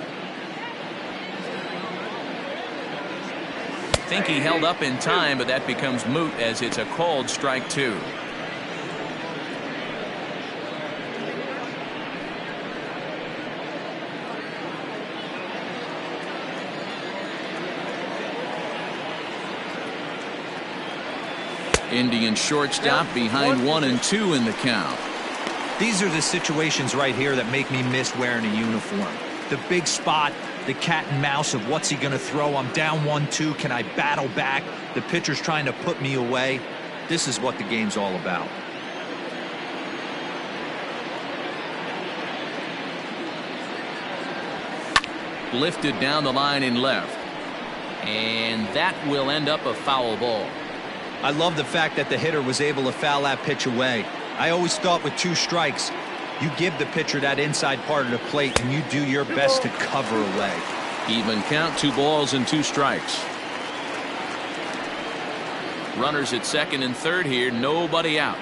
I think he held up in time, but that becomes moot as it's a called strike 2. Indian shortstop behind 1-2 in the count. These are the situations right here that make me miss wearing a uniform. The big spot, the cat and mouse of what's he going to throw. I'm down 1-2. Can I battle back? The pitcher's trying to put me away. This is what the game's all about. Lifted down the line in left. And that will end up a foul ball. I love the fact that the hitter was able to foul that pitch away. I always thought with 2 strikes, you give the pitcher that inside part of the plate and you do your best to cover away. Even count, 2 balls and 2 strikes. Runners at second and third here, nobody out.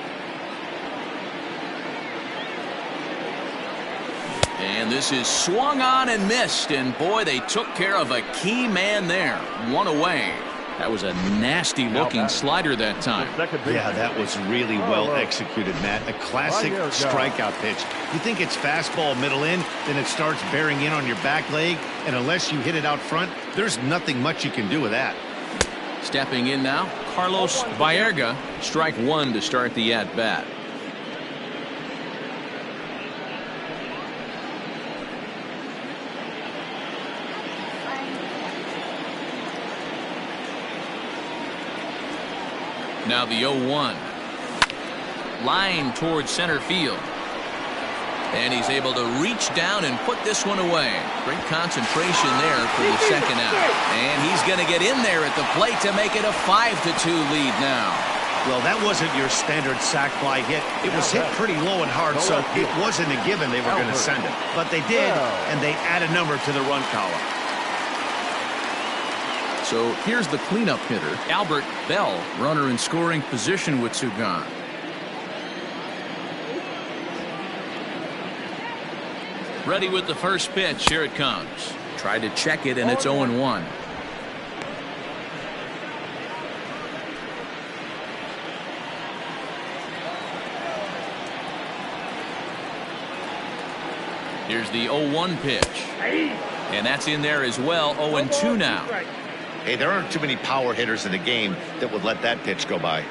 And this is swung on and missed, and boy, they took care of a key man there. 1 away. That was a nasty looking slider that time. Yeah, that was really well executed, Matt. A classic strikeout pitch. You think it's fastball middle in, then it starts bearing in on your back leg, and unless you hit it out front, there's nothing much you can do with that. Stepping in now, Carlos Baerga. Strike 1 to start the at-bat. Now the 0-1. Line towards center field. And he's able to reach down and put this one away. Great concentration there for the second out. And he's going to get in there at the plate to make it a 5-2 lead now. Well, that wasn't your standard sac fly hit. It was hit pretty low and hard, so it wasn't a given they were going to send it. But they did, and they add a number to the run column. So here's the cleanup hitter, Albert Bell, runner in scoring position with 2 gone. Ready with the first pitch. Here it comes. Tried to check it, and it's 0-1. Here's the 0-1 pitch. And that's in there as well. 0-2 now. Hey, there aren't too many power hitters in the game that would let that pitch go by.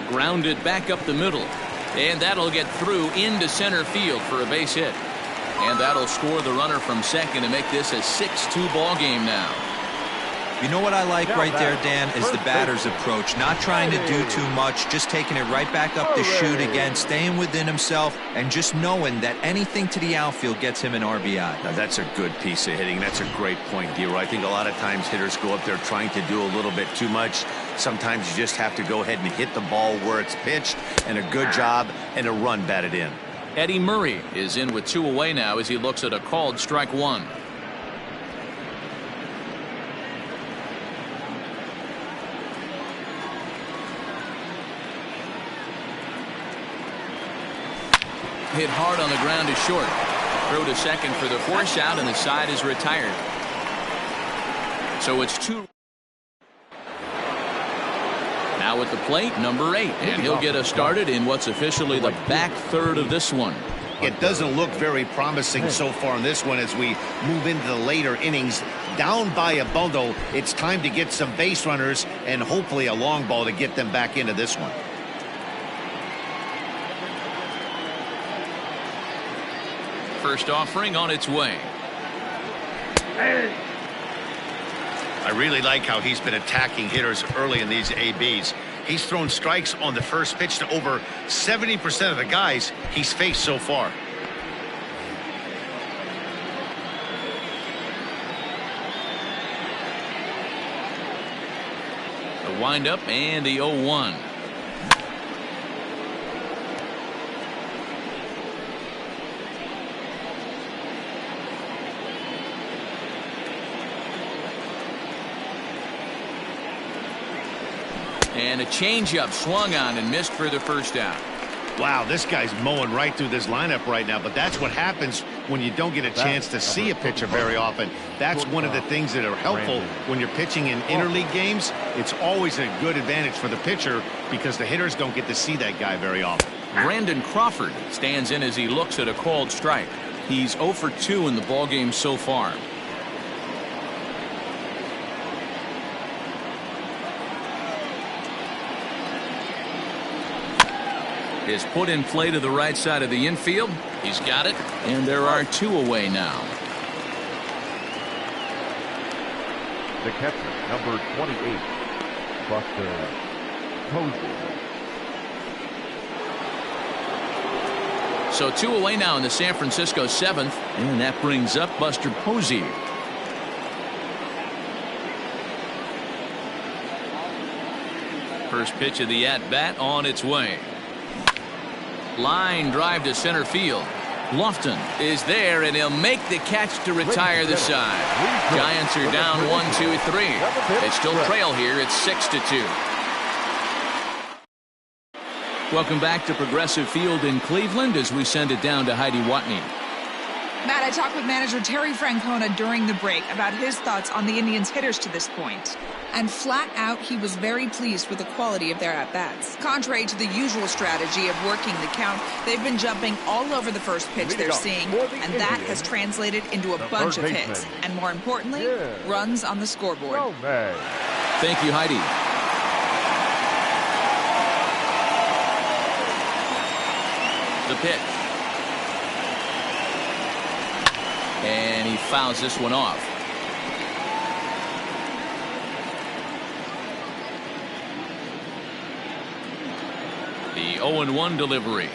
Grounded back up the middle. And that'll get through into center field for a base hit. And that'll score the runner from second to make this a 6-2 ball game now. You know what I like right there, Dan, is the batter's approach. Not trying to do too much, just taking it right back up the chute again, staying within himself, and just knowing that anything to the outfield gets him an RBI. Now, that's a good piece of hitting. That's a great point, Dero. I think a lot of times hitters go up there trying to do a little bit too much. Sometimes you just have to go ahead and hit the ball where it's pitched, and a good job and a run batted in. Eddie Murray is in with 2 away now as he looks at a called strike 1. hit hard on the ground is short. Throw to second for the force out, and the side is retired. So it's 2. Now at the plate, number 8, and he'll get us started in what's officially the back third of this one. It doesn't look very promising so far in this one as we move into the later innings. Down by a bundle, it's time to get some base runners and hopefully a long ball to get them back into this one. First offering on its way. I really like how he's been attacking hitters early in these ABs. He's thrown strikes on the first pitch to over 70% of the guys he's faced so far. The windup and the 0-1. And a changeup swung on and missed for the first out. Wow, this guy's mowing right through this lineup right now, but that's what happens when you don't get a chance to see a pitcher very often. That's one of the things that are helpful when you're pitching in interleague games. It's always a good advantage for the pitcher because the hitters don't get to see that guy very often. Brandon Crawford stands in as he looks at a called strike. He's 0 for 2 in the ballgame so far. Is put in play to the right side of the infield. He's got it, and there are 2 away now. The catcher, number 28, Buster Posey. So 2 away now in the San Francisco 7th, and that brings up Buster Posey. First pitch of the at-bat on its way. Line drive to center field. Lofton is there, and he'll make the catch to retire the side. Giants are down 1-2-3. They still trail here. It's 6-2. Welcome back to Progressive Field in Cleveland as we send it down to Heidi Watney. Matt, I talked with manager Terry Francona during the break about his thoughts on the Indians' hitters to this point. And flat out, he was very pleased with the quality of their at-bats. Contrary to the usual strategy of working the count, they've been jumping all over the first pitch they're seeing, and that has translated into a bunch of hits. And more importantly, runs on the scoreboard. Thank you, Heidi. The pitch. And he fouls this one off. The 0-1 delivery.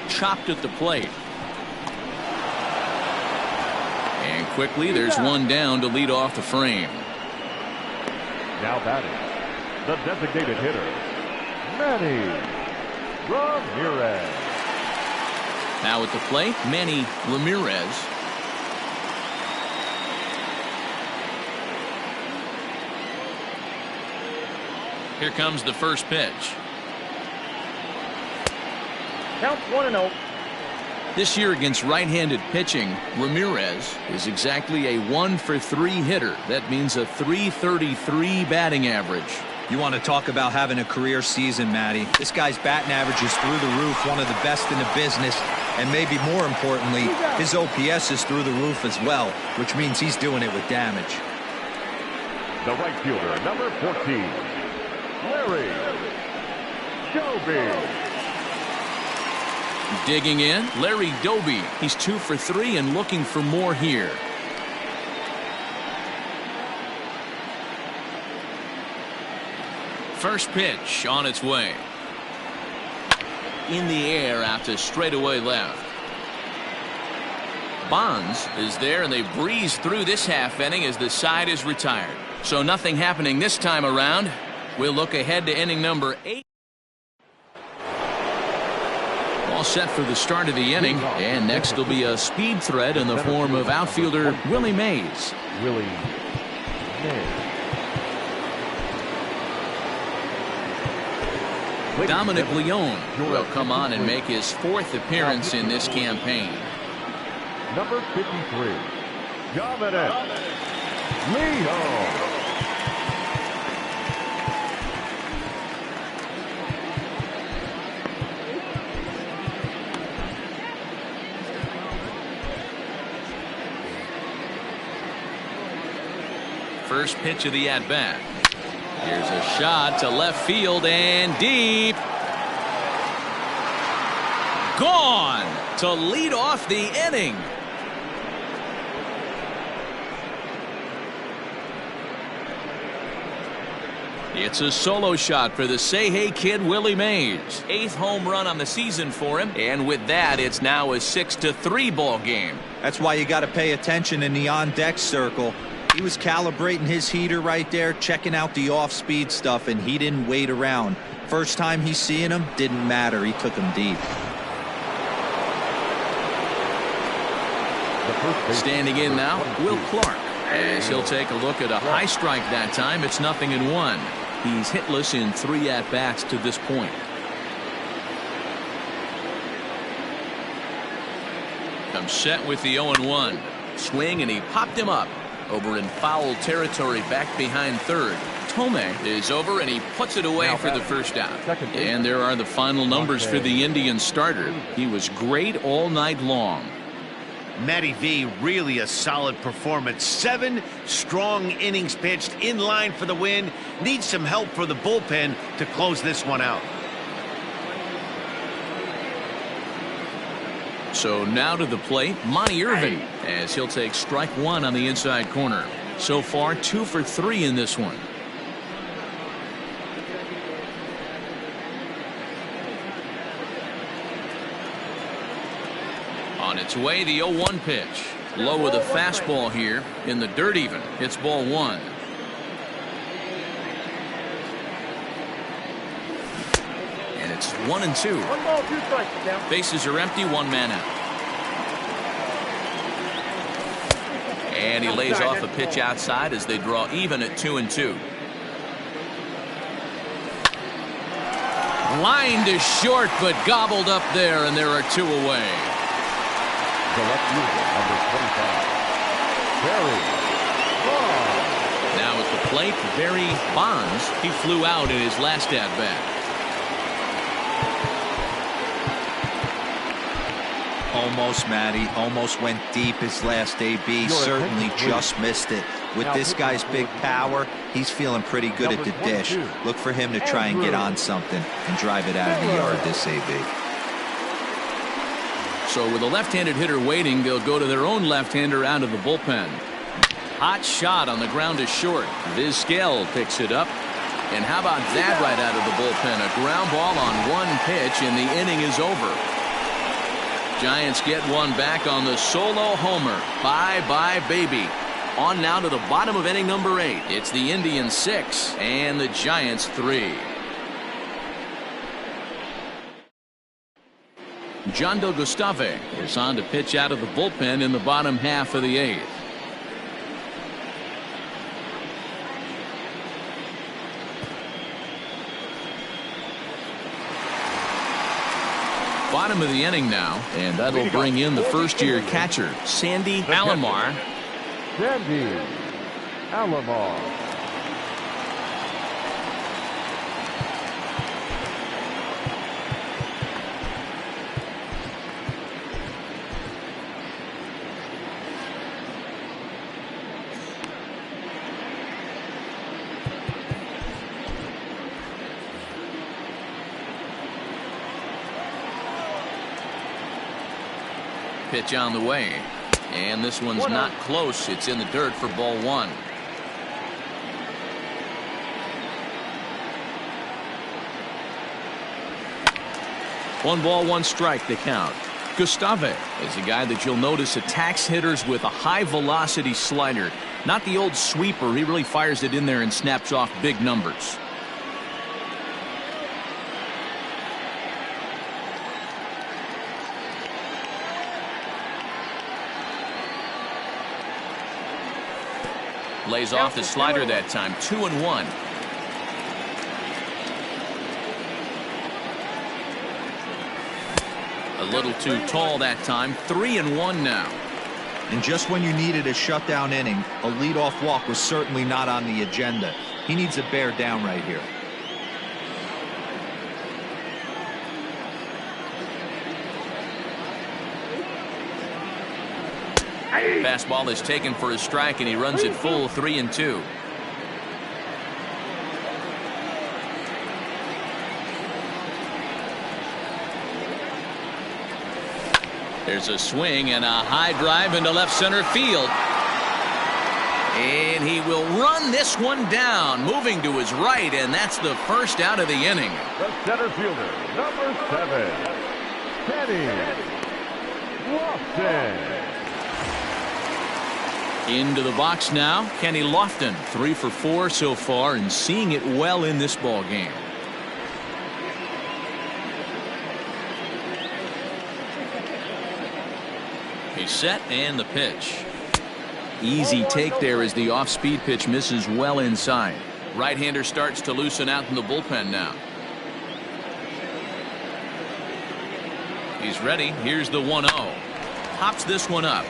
Chopped at the plate. And quickly there's one down to lead off the frame. Now batting, the designated hitter, Manny Ramirez. Now at the plate, Manny Ramirez. Here comes the first pitch. Count 1-0. This year against right-handed pitching, Ramirez is exactly a 1 for 3 hitter. That means a .333 batting average. You want to talk about having a career season, Matty. This guy's batting average is through the roof, one of the best in the business, and maybe more importantly, his OPS is through the roof as well, which means he's doing it with damage. The right fielder, number 14, Larry Doby. Digging in, Larry Doby. He's 2 for 3 and looking for more here. First pitch on its way. In the air out to straightaway left. Bonds is there, and they breeze through this half inning as the side is retired. So nothing happening this time around. We'll look ahead to inning number 8. All set for the start of the inning, and next will be a speed threat in the form of outfielder Willie Mays. Willie Mays. Dominic Leone will come on and make his 4th appearance in this campaign. Number 53, Dominic Leone. First pitch of the at-bat. Here's a shot to left field and deep. Gone to lead off the inning. It's a solo shot for the Say Hey kid Willie Mays. 8th home run on the season for him. And with that, it's now a 6-3 ball game. That's why you got to pay attention in the on-deck circle. He was calibrating his heater right there, checking out the off-speed stuff, and he didn't wait around. First time he's seeing him, didn't matter. He took him deep. Standing in now, Will Clark. As he'll take a look at a high strike that time, it's 0-1. He's hitless in 3 at-bats to this point. Comes set with the 0-1. Swing, and he popped him up. Over in foul territory back behind third. Tome is over, and he puts it away for the first out. And there are the final numbers for the Indians starter. He was great all night long. Matty V, really a solid performance. 7 strong innings pitched, in line for the win. Needs some help for the bullpen to close this one out. So now to the plate, Monty Irvin, as he'll take strike 1 on the inside corner. So far, 2 for 3 in this one. On its way, the 0-1 pitch. Low with a fastball here in the dirt even. It's ball 1. And it's 1-2. 1 ball, 2 strikes. Down. Bases are empty, 1 man out. And he lays off a pitch outside as they draw even at 2-2. Line to short, but gobbled up there, and there are 2 away. The left fielder, number 25, Barry Bonds. Now at the plate, Barry Bonds. He flew out in his last at-bat. Almost, Matty. Almost went deep his last AB. Certainly just missed it. With this guy's big power, he's feeling pretty good at the dish. Look for him to try and get on something and drive it out of the yard this AB. So with a left-handed hitter waiting, they'll go to their own left-hander out of the bullpen. Hot shot on the ground is short. Vizquel picks it up. And how about that right out of the bullpen? A ground ball on 1 pitch, and the inning is over. Giants get 1 back on the solo homer. Bye-bye, baby. On now to the bottom of inning number 8. It's the Indians 6 and the Giants 3. John Del Gustave is on to pitch out of the bullpen in the bottom half of the 8th. Bottom of the inning now, and that'll bring in the first-year catcher, Sandy Alomar. Sandy Alomar. Pitch on the way, and this one's not close. It's in the dirt for ball 1. One ball, 1 strike, the count. Gustave is a guy that you'll notice attacks hitters with a high velocity slider. Not the old sweeper. He really fires it in there and snaps off big numbers. Lays off the slider that time. 2-1. A little too tall that time. 3-1 now. And just when you needed a shutdown inning, a leadoff walk was certainly not on the agenda. He needs to bear down right here. Fastball is taken for a strike, and he runs it full. 3-2. There's a swing and a high drive into left center field. And he will run this one down, moving to his right, and that's the first out of the inning. The center fielder, number 7, Kenny Lofton. Into the box now, Kenny Lofton. 3 for 4 so far, and seeing it well in this ball game. He's set, and the pitch. Easy take there as the off-speed pitch misses well inside. Right-hander starts to loosen out in the bullpen now. He's ready. Here's the 1-0. Hops this one up.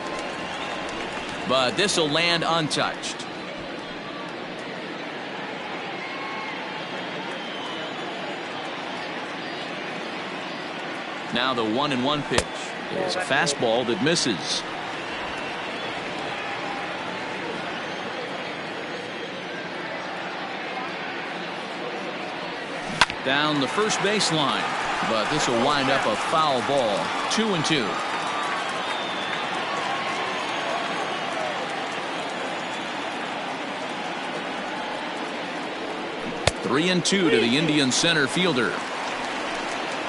But this will land untouched. Now the 1-1 pitch is a fastball that misses. Down the first baseline, but this will wind up a foul ball. 2-2. 3-2 to the Indian center fielder.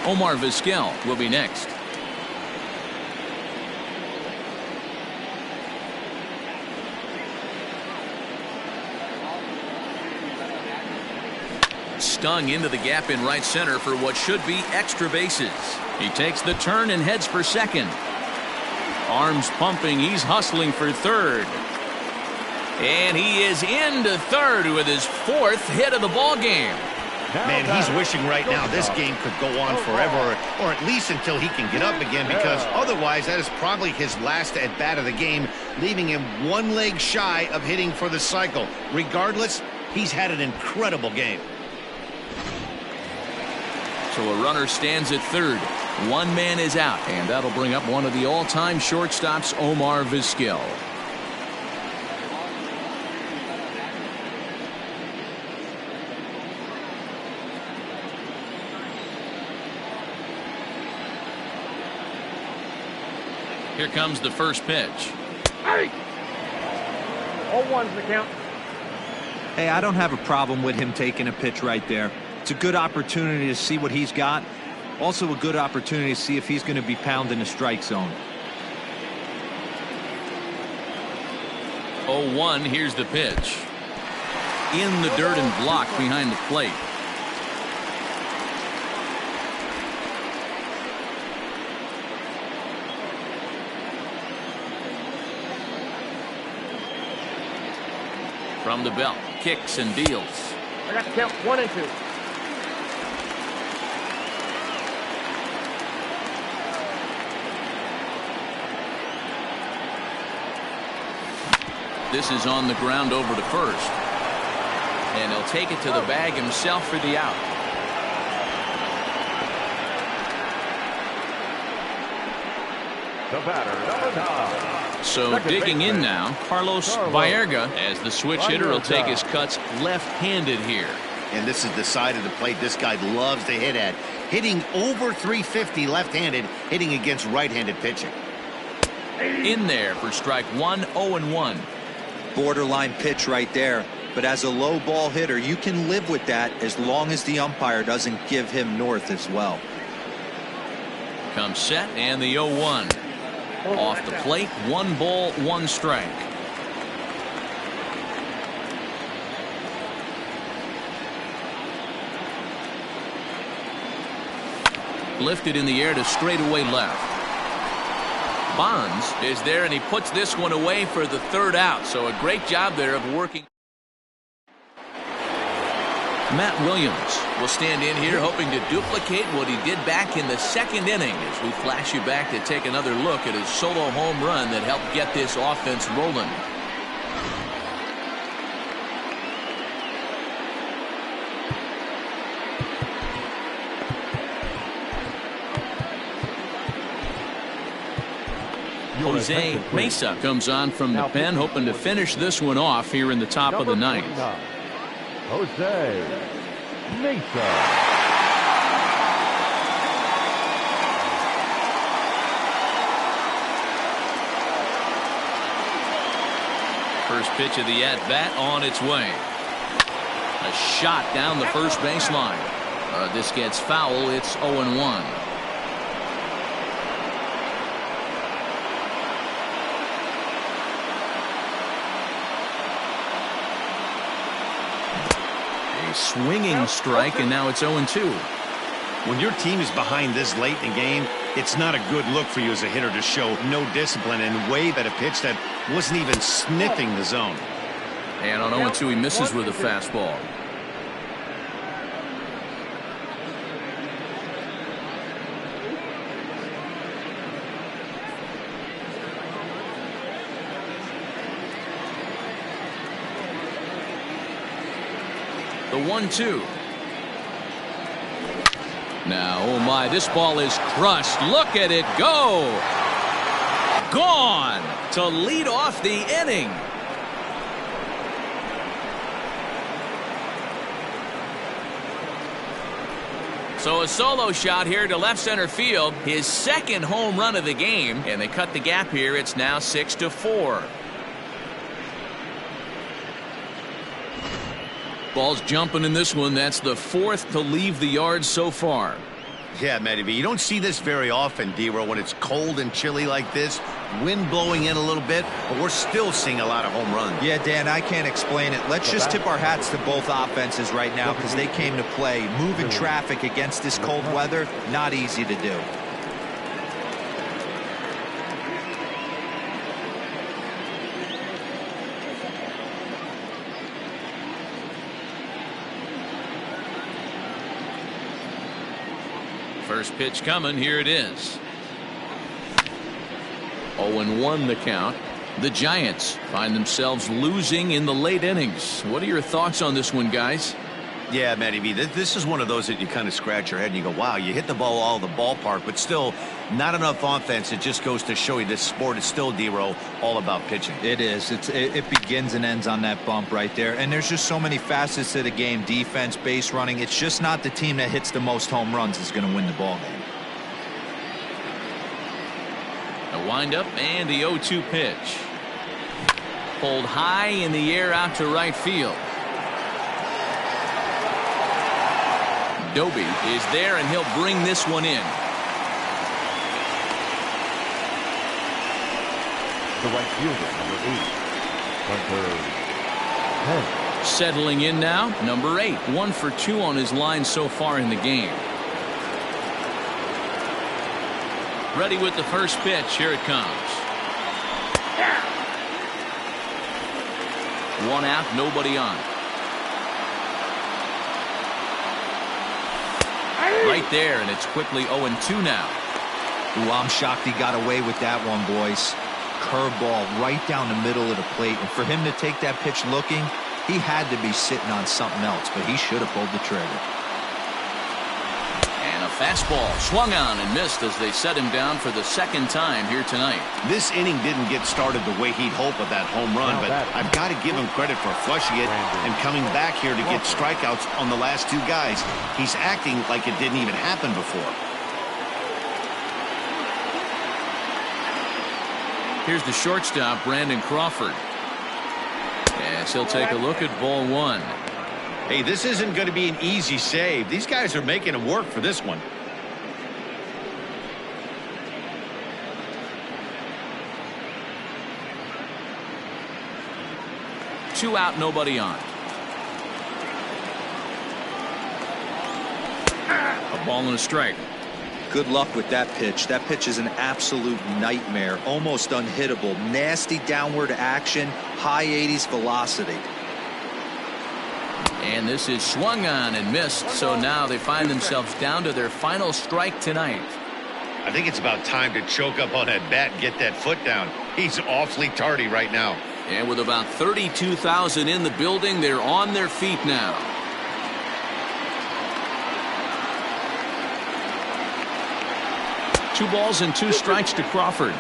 Omar Vizquel will be next. Stung into the gap in right center for what should be extra bases. He takes the turn and heads for second. Arms pumping. He's hustling for third. And he is into third with his 4th hit of the ball game. Man, he's wishing right now this game could go on forever, or at least until he can get up again, because otherwise that is probably his last at-bat of the game, leaving him 1 leg shy of hitting for the cycle. Regardless, he's had an incredible game. So a runner stands at third. 1 man is out, and that'll bring up one of the all-time shortstops, Omar Vizquel. Here comes the first pitch. Hey! 0-1's the count. Hey, I don't have a problem with him taking a pitch right there. It's a good opportunity to see what he's got. Also a good opportunity to see if he's going to be pounding the strike zone. 0-1, here's the pitch. In the dirt and blocked behind the plate. From the belt, kicks and deals. I got the count 1-2. This is on the ground over to first. And he'll take it to the bag himself for the out. The batter, number 9. So digging in now, Carlos Baerga, as the switch hitter, will take his cuts left-handed here. And this is the side of the plate this guy loves to hit at. Hitting over 350 left-handed, hitting against right-handed pitching. In there for strike 1, 0-1. Borderline pitch right there. But as a low ball hitter, you can live with that as long as the umpire doesn't give him north as well. Comes set, and the 0-1. Off the plate, 1 ball, 1 strike. Lifted in the air to straightaway left. Bonds is there, and he puts this one away for the 3rd out. So a great job there of working. Matt Williams will stand in here hoping to duplicate what he did back in the second inning as we flash you back to take another look at his solo home run that helped get this offense rolling. Jose Mesa comes on from the pen, hoping to finish this one off here in the top of the ninth. Jose Mesa. First pitch of the at-bat on its way. A shot down the first baseline. This gets foul. It's 0-1. Swinging strike, and now it's 0-2. When your team is behind this late in the game, it's not a good look for you as a hitter to show no discipline and wave at a pitch that wasn't even sniffing the zone. And on 0-2, he misses with a fastball. The 1-2. Now, oh my, this ball is crushed. Look at it go. Gone to lead off the inning. So a solo shot here to left center field. His second home run of the game. And they cut the gap here. It's now 6-4. Ball's jumping in this one. That's the fourth to leave the yard so far. Yeah, Matty B, you don't see this very often, D-Row, when it's cold and chilly like this. Wind blowing in a little bit, but we're still seeing a lot of home runs. Yeah, Dan, I can't explain it. Let's just tip our hats to both offenses right now because they came to play. Moving traffic against this cold weather, not easy to do. First pitch coming. Here it is. 0-1 the count. The Giants find themselves losing in the late innings. What are your thoughts on this one, guys? Yeah, Matty B, this is one of those that you kind of scratch your head and you go, wow, you hit the ball all the ballpark, but still not enough offense. It just goes to show you this sport is still, D-Row, all about pitching. It is. It begins and ends on that bump right there. And there's just so many facets to the game. Defense, base running. It's just not the team that hits the most home runs is going to win the ball game. A windup and the 0-2 pitch. Pulled high in the air out to right field. Doby is there, and he'll bring this one in. The right fielder, number 8, Hunter 10. Settling in now, number 8. 1 for 2 on his line so far in the game. Ready with the first pitch. Here it comes. One out, nobody on. Right there, and it's quickly 0-2 now. Ooh, I'm shocked he got away with that one, boys. Curveball right down the middle of the plate, and for him to take that pitch looking, he had to be sitting on something else, but he should have pulled the trigger. And a fastball swung on and missed as they set him down for the second time here tonight. This inning didn't get started the way he'd hope with that home run, but I've got to give him credit for flushing it and coming back here to get strikeouts on the last 2 guys. He's acting like it didn't even happen before. Here's the shortstop, Brandon Crawford. Yes, he'll take a look at ball 1. Hey, this isn't going to be an easy save. These guys are making him work for this one. Two out, nobody on. A ball and a strike. Good luck with that pitch. That pitch is an absolute nightmare. Almost unhittable. Nasty downward action. High 80s velocity. And this is swung on and missed, so now they find themselves down to their final strike tonight. I think it's about time to choke up on that bat and get that foot down. He's awfully tardy right now. And with about 32,000 in the building, they're on their feet now. Two balls and two strikes to Crawford.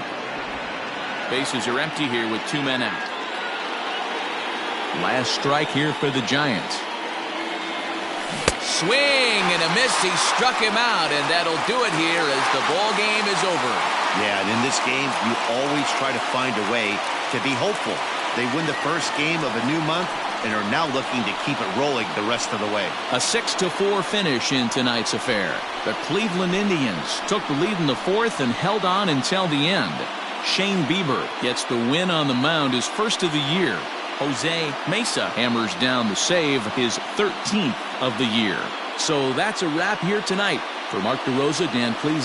Bases are empty here with 2 men out. Last strike here for the Giants. Swing and a miss. He struck him out, and that'll do it here as the ball game is over. Yeah, and in this game, you always try to find a way to be hopeful. They win the first game of a new month and are now looking to keep it rolling the rest of the way. A 6-4 finish in tonight's affair. The Cleveland Indians took the lead in the fourth and held on until the end. Shane Bieber gets the win on the mound, his first of the year. Jose Mesa hammers down the save, his 13th of the year. So that's a wrap here tonight. For Mark DeRosa, Dan Cleese.